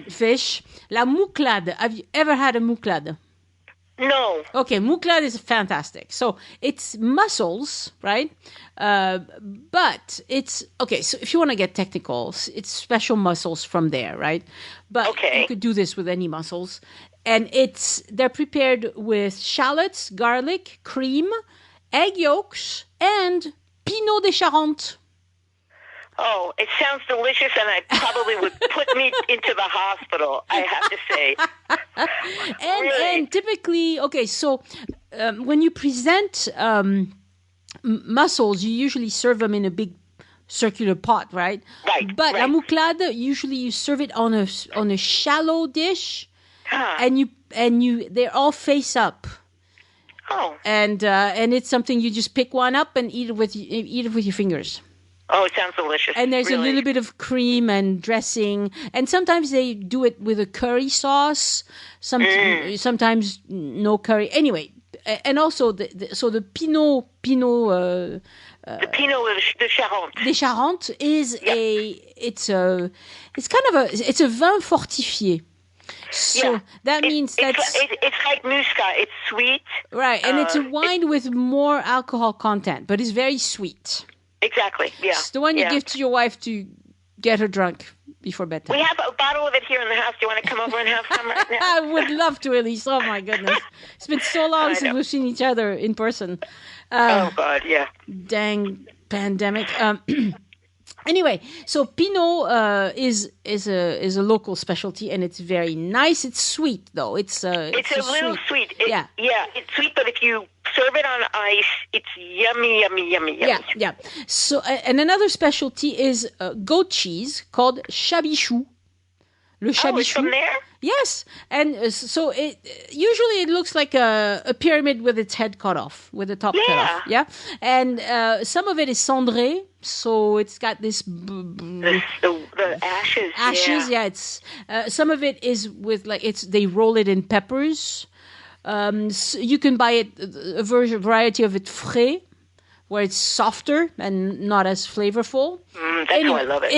Fish. La mouclade. Have you ever had a mouclade? No. Okay, mouclade is fantastic. So it's mussels, right? But it's, okay, so if you want to get technical, it's special mussels from there, right? But you could do this with any mussels. And they're prepared with shallots, garlic, cream, egg yolks, and Pinot de Charente. Oh, it sounds delicious, and I probably would put me into the hospital, I have to say. And typically, so when you present mussels, you usually serve them in a big circular pot, right? Right. But la mouclade, usually you serve it on a shallow dish, and they're all face up. Oh. And it's something you just pick one up and eat it with your fingers. Oh, it sounds delicious. And there's a little bit of cream and dressing. And sometimes they do it with a curry sauce. Sometimes no curry. Anyway, and also the Pinot... the Pinot de Charente. De Charente is it's a vin fortifié. So that means it's like Muscat. It's sweet. Right, and it's a wine with more alcohol content, but it's very sweet. Exactly, yeah. It's the one you give to your wife to get her drunk before bedtime. We have a bottle of it here in the house. Do you want to come over and have some right now? I would love to, Elise. Oh, my goodness. It's been so long since we've seen each other in person. Oh, God, yeah. Dang pandemic. Anyway, so Pinot is a local specialty, and it's very nice. It's sweet, though. It's a little sweet. It's sweet, but if you serve it on ice, it's yummy, yummy, yummy, yummy. Yeah. So, and another specialty is goat cheese called chabichou. Le chabichou. Oh, it's from there? Yes, and so usually it looks like a pyramid with its head cut off, with the top cut off. Yeah, and some of it is cendré, so it's got this the ashes. Ashes, yeah. It's some of it is with they roll it in peppers. So you can buy it a variety of it frais, where it's softer and not as flavorful. That's why I love it.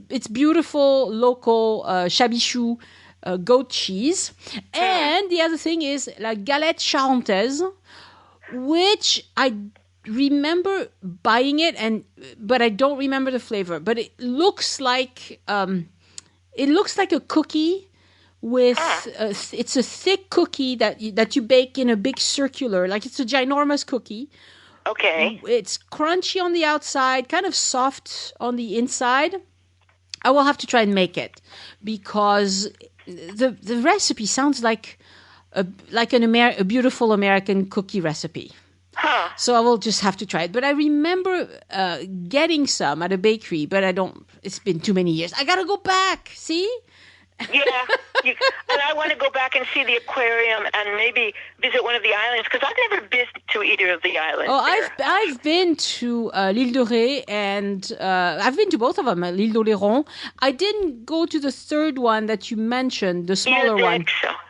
It's beautiful local chabichou goat cheese. And the other thing is la galette charentaise, which I remember buying it, but I don't remember the flavor. But it looks like a cookie with it's a thick cookie that you bake in a big circular, like it's a ginormous cookie. Okay. It's crunchy on the outside, kind of soft on the inside. I will have to try and make it because the recipe sounds like a beautiful American cookie recipe. Huh. So I will just have to try it. But I remember getting some at a bakery, but it's been too many years. I got to go back. See? Yeah. And I want to go back and see the aquarium and maybe visit one of the islands because I've never been to either of the islands. Oh, I've been to l'Île de Ré and I've been to both of them, l'Île d'Oléron. I didn't go to the third one that you mentioned, the smaller one.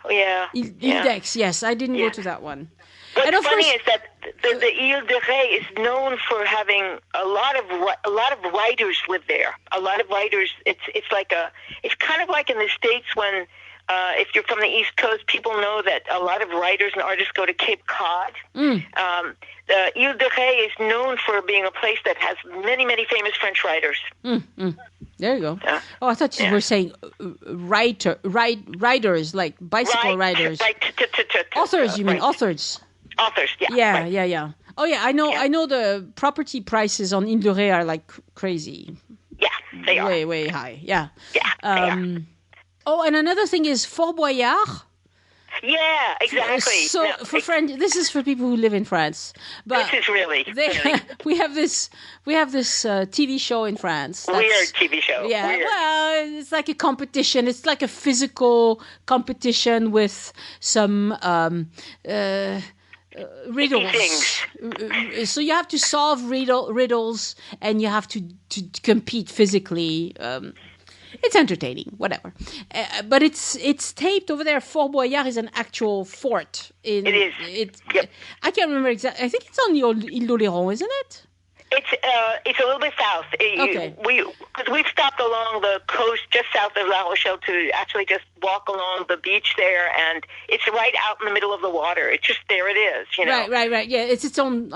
Yeah. Île d'Aix, yes. I didn't go to that one. What's funny is that the Île de Ré is known for having a lot of writers live there. A lot of writers. It's kind of like in the States when if you're from the East Coast, people know that a lot of writers and artists go to Cape Cod. The Île de Ré is known for being a place that has many, many famous French writers. There you go. Oh, I thought you were saying riders, like bicycle riders. Authors, you mean authors? Authors, yeah. Yeah. Oh, yeah, I know the property prices on Île de Ré are like crazy. Yeah, they are. Way, way high, yeah. Yeah, they are. Oh, and another thing is Fort Boyard. Yeah, exactly. So this is for people who live in France. But this is really. we have this TV show in France. Weird TV show. Yeah, Weird. Well, it's like a competition. It's like a physical competition with some riddles. So you have to solve riddles, and you have to compete physically. It's entertaining, whatever. But it's taped over there. Fort Boyard is an actual fort. It is. Yep. I can't remember exactly. I think it's on the old Île d'Oléron, isn't it? It's a little bit south. Okay. We've stopped along the coast just south of La Rochelle to actually just walk along the beach there, and it's right out in the middle of the water. It's just there. It is. You know. Right. Yeah, it's its own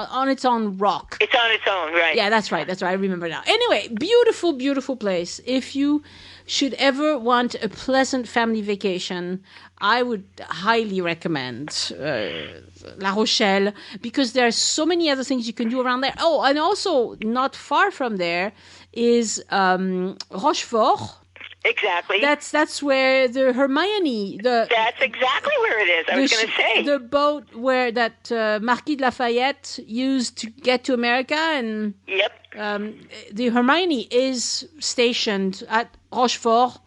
rock. It's on its own, right? Yeah, that's right. I remember now. Anyway, beautiful, beautiful place. If you should ever want a pleasant family vacation, I would highly recommend La Rochelle because there are so many other things you can do around there. Oh, and also not far from there is Rochefort. Exactly. That's where the Hermione. That's exactly where it is. I was going to say the boat where that Marquis de Lafayette used to get to America, and yep. The Hermione is stationed at Rochefort.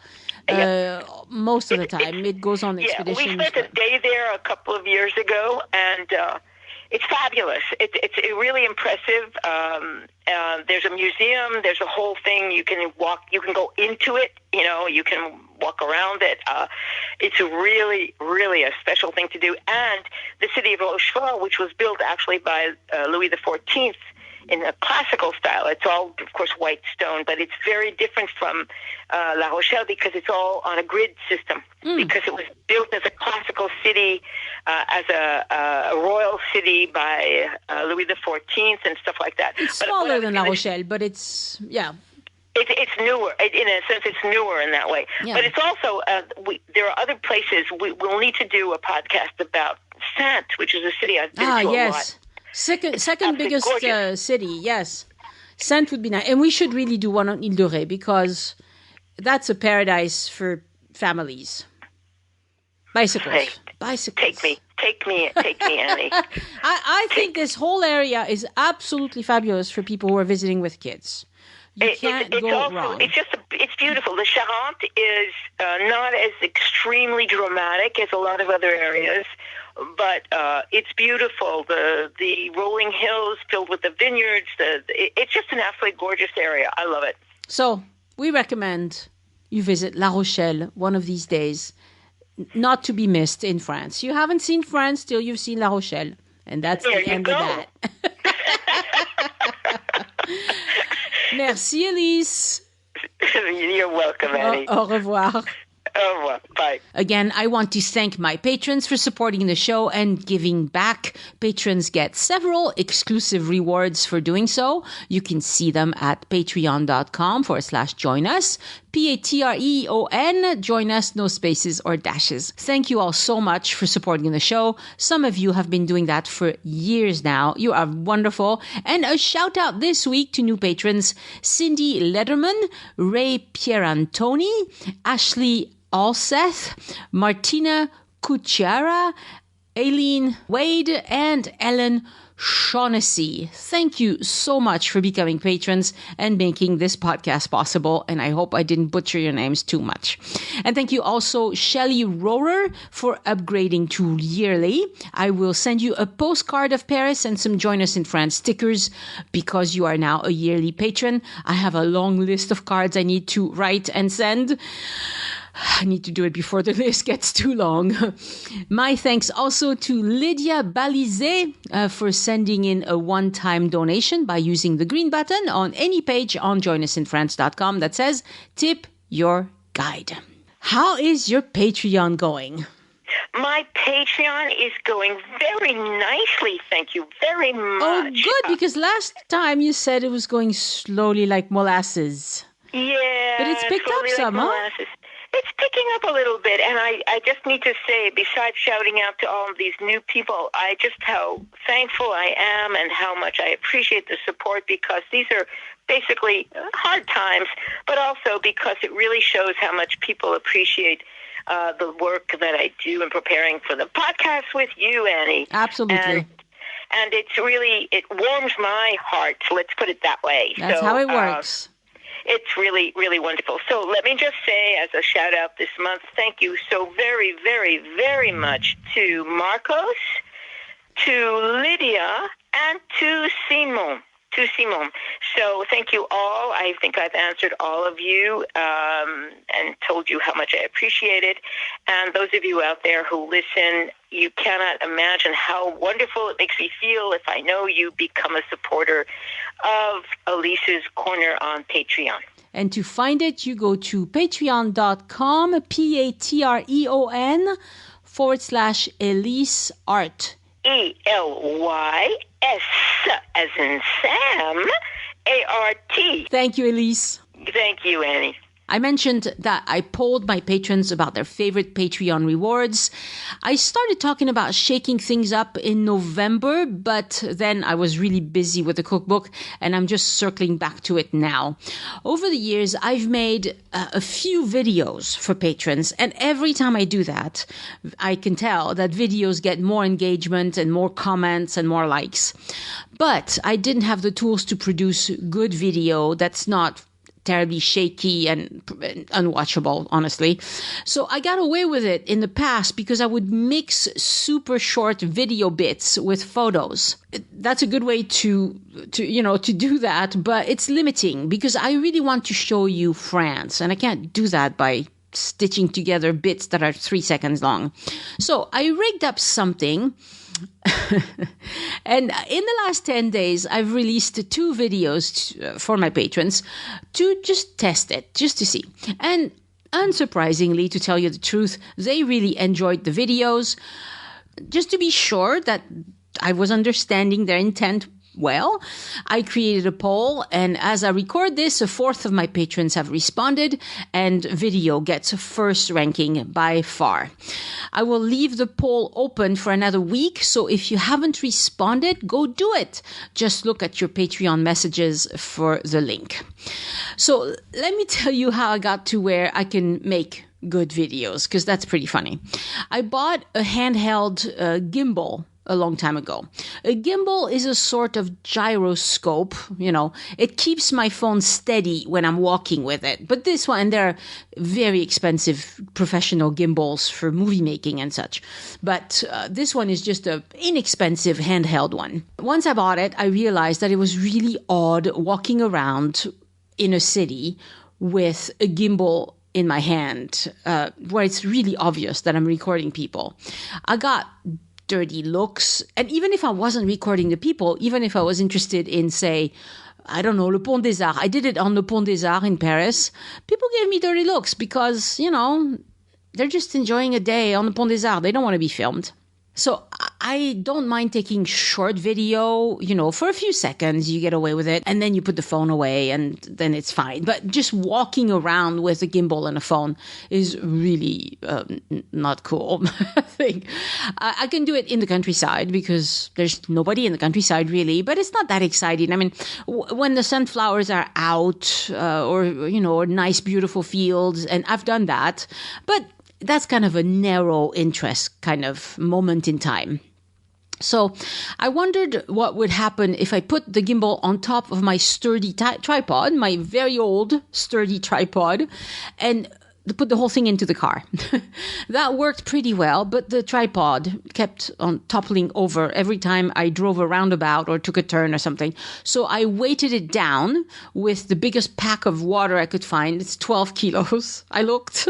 Most of the time, it goes on expeditions. Yeah, we spent a day there a couple of years ago, and it's fabulous. It's really impressive. There's a museum. There's a whole thing. You can walk. You can go into it. You know, you can walk around it. It's really, really a special thing to do. And the city of Rochefort, which was built actually by Louis XIV in a classical style. It's all, of course, white stone, but it's very different from La Rochelle because it's all on a grid system. Because it was built as a classical city, as a royal city by Louis XIV and stuff like that. It's smaller than La Rochelle, but it's, yeah. It's newer. In a sense, it's newer in that way. Yeah. But it's also, there are other places. We'll need to do a podcast about Saintes, which is a city I've been to a lot. Second biggest city, yes. Saintes would be nice. And we should really do one on Île de Ré because that's a paradise for families. Bicycles. Hey, Bicycles. Take me, Annie. I think this whole area is absolutely fabulous for people who are visiting with kids. You can't go wrong. It's beautiful. The Charente is not as extremely dramatic as a lot of other areas, but it's beautiful. The rolling hills filled with the vineyards. It's just an absolutely gorgeous area. I love it. So we recommend you visit La Rochelle one of these days, not to be missed in France. You haven't seen France till you've seen La Rochelle, and that's the end of that. Merci, Elise. You're welcome, Annie. Au revoir. Au revoir. Bye. Again, I want to thank my patrons for supporting the show and giving back. Patrons get several exclusive rewards for doing so. You can see them at patreon.com/join us. Patreon, join us, no spaces or dashes. Thank you all so much for supporting the show. Some of you have been doing that for years now. You are wonderful. And a shout out this week to new patrons, Cindy Lederman, Ray Pierantoni, Ashley Alseth, Martina Kuchara, Aileen Wade, and Ellen Shaughnessy. Thank you so much for becoming patrons and making this podcast possible. And I hope I didn't butcher your names too much. And thank you also, Shelley Rohrer, for upgrading to yearly. I will send you a postcard of Paris and some Join Us in France stickers because you are now a yearly patron. I have a long list of cards I need to write and send. I need to do it before the list gets too long. My thanks also to Lydia Balizet for sending in a one-time donation by using the green button on any page on joinusinfrance.com that says, tip your guide. How is your Patreon going? My Patreon is going very nicely, thank you very much. Oh, good, because last time you said it was going slowly like molasses. Yeah. But it's picked up some, huh? It's picking up a little bit, and I just need to say, besides shouting out to all of these new people, just how thankful I am and how much I appreciate the support, because these are basically hard times, but also because it really shows how much people appreciate the work that I do in preparing for the podcast with you, Annie. Absolutely. And it's really, it warms my heart, let's put it that way. That's how it works. It's really, really wonderful. So let me just say, as a shout out this month, thank you so very, very, very much to Marcos, to Lydia, and to Simon. So thank you all. I think I've answered all of you and told you how much I appreciate it. And those of you out there who listen, you cannot imagine how wonderful it makes me feel if I know you become a supporter of Elise's Corner on Patreon. And to find it, you go to patreon.com, patreon/Elise Art. ELYS as in Sam, ART. Thank you, Elise. Thank you, Annie. I mentioned that I polled my patrons about their favorite Patreon rewards. I started talking about shaking things up in November, but then I was really busy with the cookbook, and I'm just circling back to it now. Over the years, I've made a few videos for patrons, and every time I do that, I can tell that videos get more engagement and more comments and more likes. But I didn't have the tools to produce good video that's not terribly shaky and unwatchable, honestly. So I got away with it in the past because I would mix super short video bits with photos. That's a good way to do that, but it's limiting because I really want to show you France, and I can't do that by stitching together bits that are 3 seconds long. So I rigged up something. And in the last 10 days, I've released 2 videos for my patrons to just test it, just to see. And unsurprisingly, to tell you the truth, they really enjoyed the videos. Just to be sure that I was understanding their intent well, I created a poll, and as I record this, a fourth of my patrons have responded, and video gets first ranking by far. I will leave the poll open for another week, so if you haven't responded, go do it. Just look at your Patreon messages for the link. So let me tell you how I got to where I can make good videos, because that's pretty funny. I bought a handheld gimbal a long time ago. A gimbal is a sort of gyroscope, it keeps my phone steady when I'm walking with it. But this one, there are very expensive professional gimbals for movie making and such. But this one is just an inexpensive handheld one. Once I bought it, I realized that it was really odd walking around in a city with a gimbal in my hand, where it's really obvious that I'm recording people. I got dirty looks. And even if I wasn't recording the people, even if I was interested in, say, I don't know, Le Pont des Arts. I did it on Le Pont des Arts in Paris. People gave me dirty looks because, they're just enjoying a day on the Pont des Arts. They don't want to be filmed. So I don't mind taking short video, for a few seconds, you get away with it. And then you put the phone away and then it's fine. But just walking around with a gimbal and a phone is really not cool, I think. I can do it in the countryside because there's nobody in the countryside really, but it's not that exciting. I mean, when the sunflowers are out or nice, beautiful fields, and I've done that, but that's kind of a narrow interest kind of moment in time. So I wondered what would happen if I put the gimbal on top of my sturdy tripod, my very old sturdy tripod, and put the whole thing into the car. That worked pretty well, but the tripod kept on toppling over every time I drove a roundabout or took a turn or something. So I weighted it down with the biggest pack of water I could find. It's 12 kilos. I looked.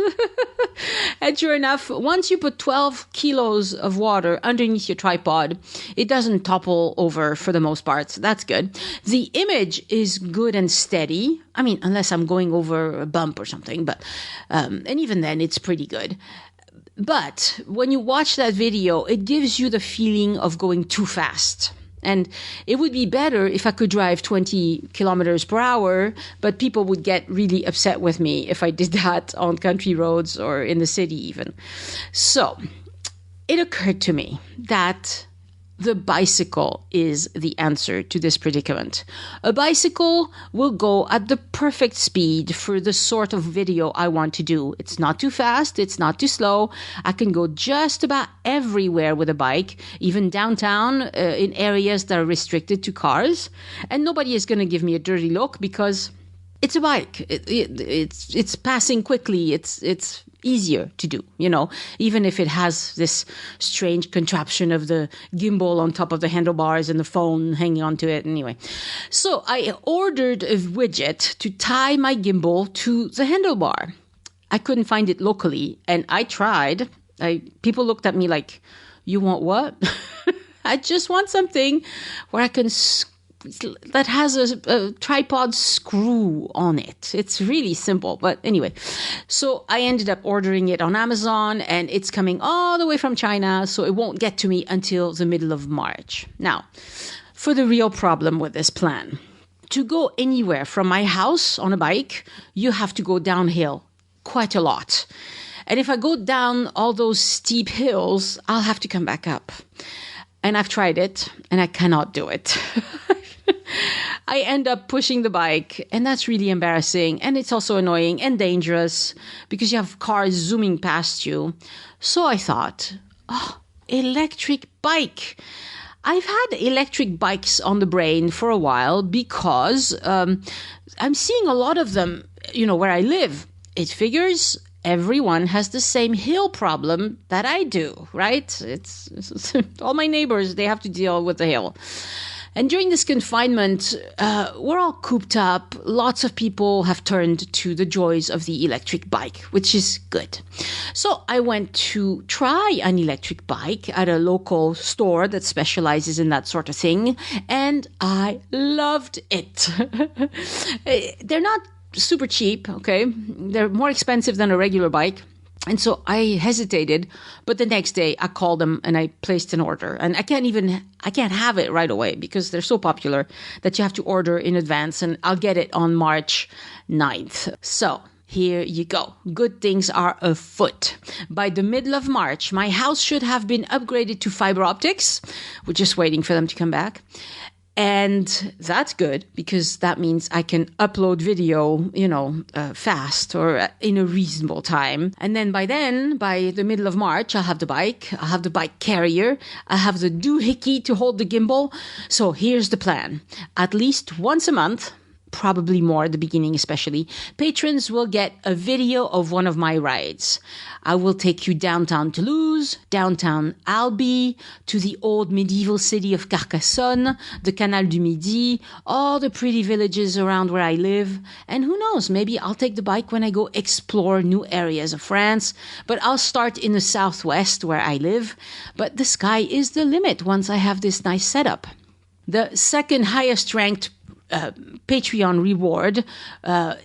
And sure enough, once you put 12 kilos of water underneath your tripod, it doesn't topple over for the most part. So that's good. The image is good and steady. I mean, unless I'm going over a bump or something, but and even then, it's pretty good. But when you watch that video, it gives you the feeling of going too fast. And it would be better if I could drive 20 kilometers per hour, but people would get really upset with me if I did that on country roads or in the city even. So it occurred to me that the bicycle is the answer to this predicament. A bicycle will go at the perfect speed for the sort of video I want to do. It's not too fast. It's not too slow. I can go just about everywhere with a bike, even downtown in areas that are restricted to cars. And nobody is going to give me a dirty look because it's a bike. It's passing quickly. It's easier to do, even if it has this strange contraption of the gimbal on top of the handlebars and the phone hanging onto it anyway. So I ordered a widget to tie my gimbal to the handlebar. I couldn't find it locally, and I tried. People looked at me like, you want what? I just want something where I can that has a tripod screw on it. It's really simple. But anyway, so I ended up ordering it on Amazon and it's coming all the way from China. So it won't get to me until the middle of March. Now, for the real problem with this plan, to go anywhere from my house on a bike, you have to go downhill quite a lot. And if I go down all those steep hills, I'll have to come back up. And I've tried it and I cannot do it. I end up pushing the bike, and that's really embarrassing. And it's also annoying and dangerous because you have cars zooming past you. So I thought, electric bike. I've had electric bikes on the brain for a while because I'm seeing a lot of them, where I live. It figures everyone has the same hill problem that I do, right? It's all my neighbors, they have to deal with the hill. And during this confinement, we're all cooped up. Lots of people have turned to the joys of the electric bike, which is good. So I went to try an electric bike at a local store that specializes in that sort of thing, and I loved it. They're not super cheap, okay? They're more expensive than a regular bike. And so I hesitated, but the next day I called them and I placed an order. And I can't have it right away because they're so popular that you have to order in advance, and I'll get it on March 9th. So here you go. Good things are afoot. By the middle of March, my house should have been upgraded to fiber optics. We're just waiting for them to come back. And that's good because that means I can upload video, fast or in a reasonable time. And then by the middle of March, I'll have the bike. I'll have the bike carrier. I have the doohickey to hold the gimbal. So here's the plan. At least once a month, probably more at the beginning especially, patrons will get a video of one of my rides. I will take you downtown Toulouse, downtown Albi, to the old medieval city of Carcassonne, the Canal du Midi, all the pretty villages around where I live. And who knows, maybe I'll take the bike when I go explore new areas of France. But I'll start in the southwest where I live. But the sky is the limit once I have this nice setup. The second highest ranked Patreon reward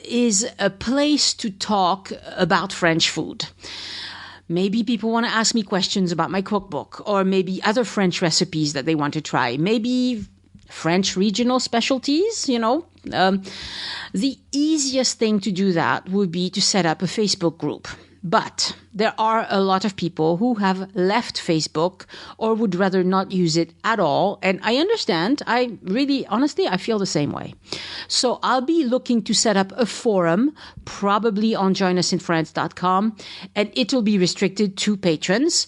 is a place to talk about French food. Maybe people want to ask me questions about my cookbook, or maybe other French recipes that they want to try. Maybe French regional specialties, The easiest thing to do that would be to set up a Facebook group. But there are a lot of people who have left Facebook or would rather not use it at all. And I understand. Honestly, I feel the same way. So I'll be looking to set up a forum, probably on joinusinfrance.com, and it will be restricted to patrons.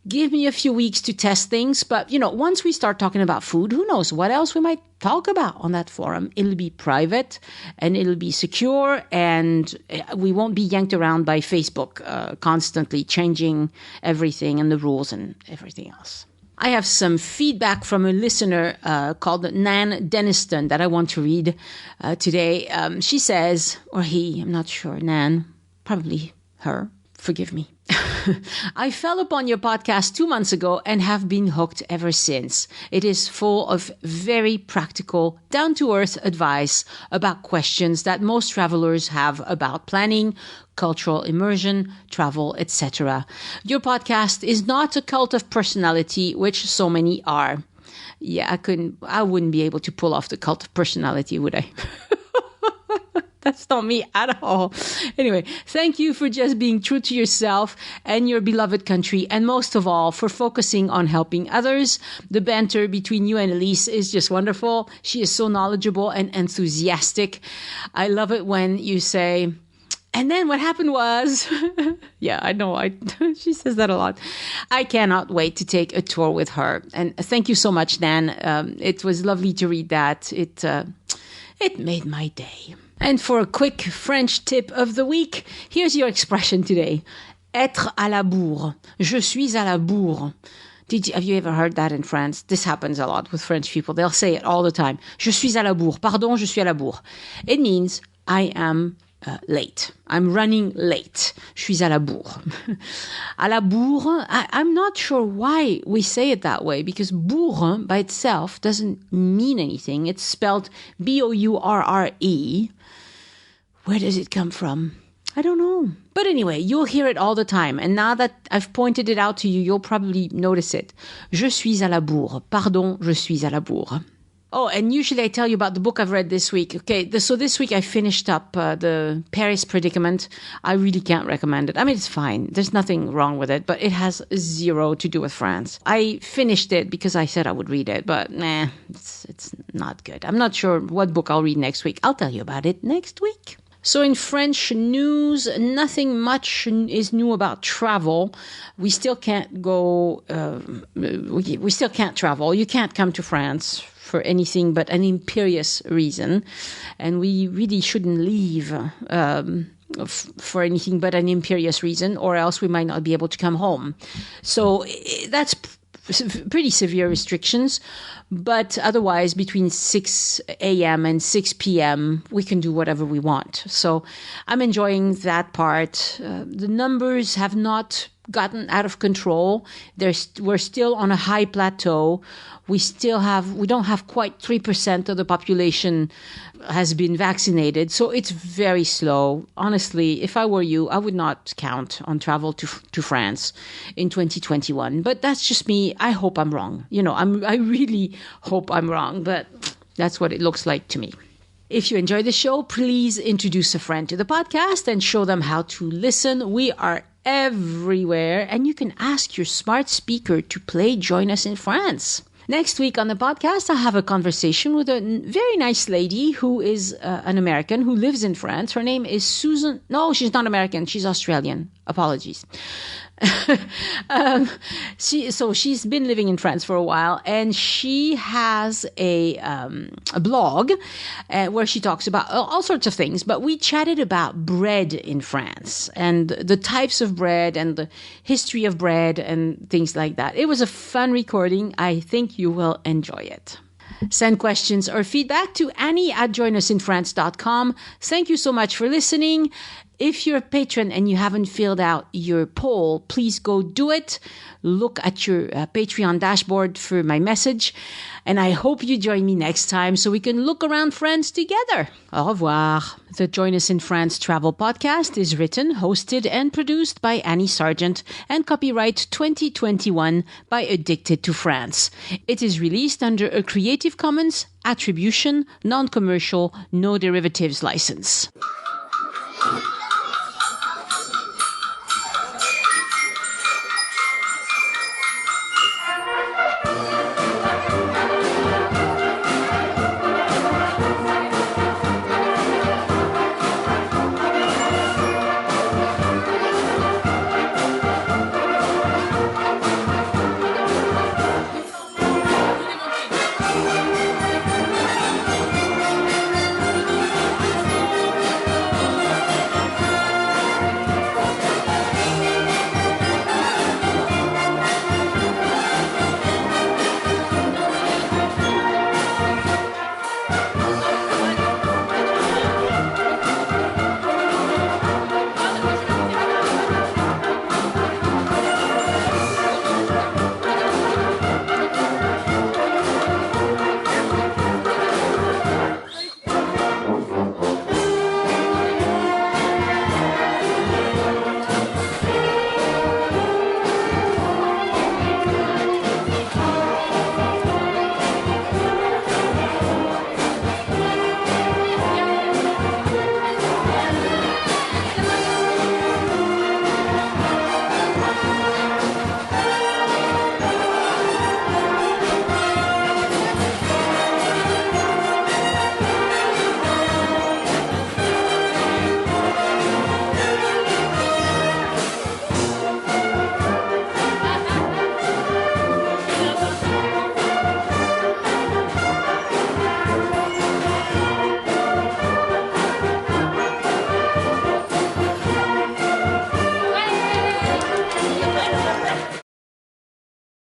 Give me a few weeks to test things. But, once we start talking about food, who knows what else we might talk about on that forum. It'll be private and it'll be secure, and we won't be yanked around by Facebook constantly changing everything and the rules and everything else. I have some feedback from a listener called Nan Deniston that I want to read today. She says, or he, I'm not sure, Nan, probably her. Forgive me. I fell upon your podcast 2 months ago and have been hooked ever since. It is full of very practical, down-to-earth advice about questions that most travelers have about planning, cultural immersion, travel, etc. Your podcast is not a cult of personality, which so many are. Yeah, I wouldn't be able to pull off the cult of personality, would I? That's not me at all. Anyway, thank you for just being true to yourself and your beloved country, and most of all, for focusing on helping others. The banter between you and Elise is just wonderful. She is so knowledgeable and enthusiastic. I love it when you say, and then what happened was, yeah, I know, she says that a lot. I cannot wait to take a tour with her. And thank you so much, Nan. It was lovely to read that. It made my day. And for a quick French tip of the week, here's your expression today. Être à la bourre. Je suis à la bourre. Have you ever heard that in France? This happens a lot with French people. They'll say it all the time. Je suis à la bourre. Pardon, je suis à la bourre. It means I am late. I'm running late. Je suis à la bourre. À la bourre, I'm not sure why we say it that way, because bourre by itself doesn't mean anything. It's spelled B-O-U-R-R-E. Where does it come from? I don't know. But anyway, you'll hear it all the time. And now that I've pointed it out to you, you'll probably notice it. Je suis à la bourre. Pardon, je suis à la bourre. Oh, and usually I tell you about the book I've read this week. Okay, so this week I finished up the Paris Predicament. I really can't recommend it. I mean, it's fine. There's nothing wrong with it, but it has zero to do with France. I finished it because I said I would read it, but it's not good. I'm not sure what book I'll read next week. I'll tell you about it next week. So in French news, nothing much is new about travel. We still can't go, we still can't travel. You can't come to France for anything but an imperious reason. And we really shouldn't leave for anything but an imperious reason, or else we might not be able to come home. So that's pretty severe restrictions, but otherwise between 6 a.m. and 6 p.m. we can do whatever we want. So I'm enjoying that part. The numbers have not gotten out of control. We're still on a high plateau. We don't have quite 3% of the population has been vaccinated. So it's very slow. Honestly, if I were you, I would not count on travel to France in 2021. But that's just me. I hope I'm wrong. I really hope I'm wrong, but that's what it looks like to me. If you enjoy the show, please introduce a friend to the podcast and show them how to listen. We are everywhere, and you can ask your smart speaker to play Join Us in France. Next week on the podcast, I'll have a conversation with a very nice lady who is an American who lives in France. Her name is Susan. No, she's not American. She's Australian. Apologies. She's been living in France for a while, and she has a blog where she talks about all sorts of things. But we chatted about bread in France and the types of bread and the history of bread and things like that. It was a fun recording. I think you will enjoy it. Send questions or feedback to Annie@joinusinfrance.com. Thank you so much for listening. If you're a patron and you haven't filled out your poll, please go do it. Look at your Patreon dashboard for my message. And I hope you join me next time so we can look around France together. Au revoir. The Join Us in France travel podcast is written, hosted, and produced by Annie Sargent and copyright 2021 by Addicted to France. It is released under a Creative Commons Attribution, Non-Commercial, No Derivatives license.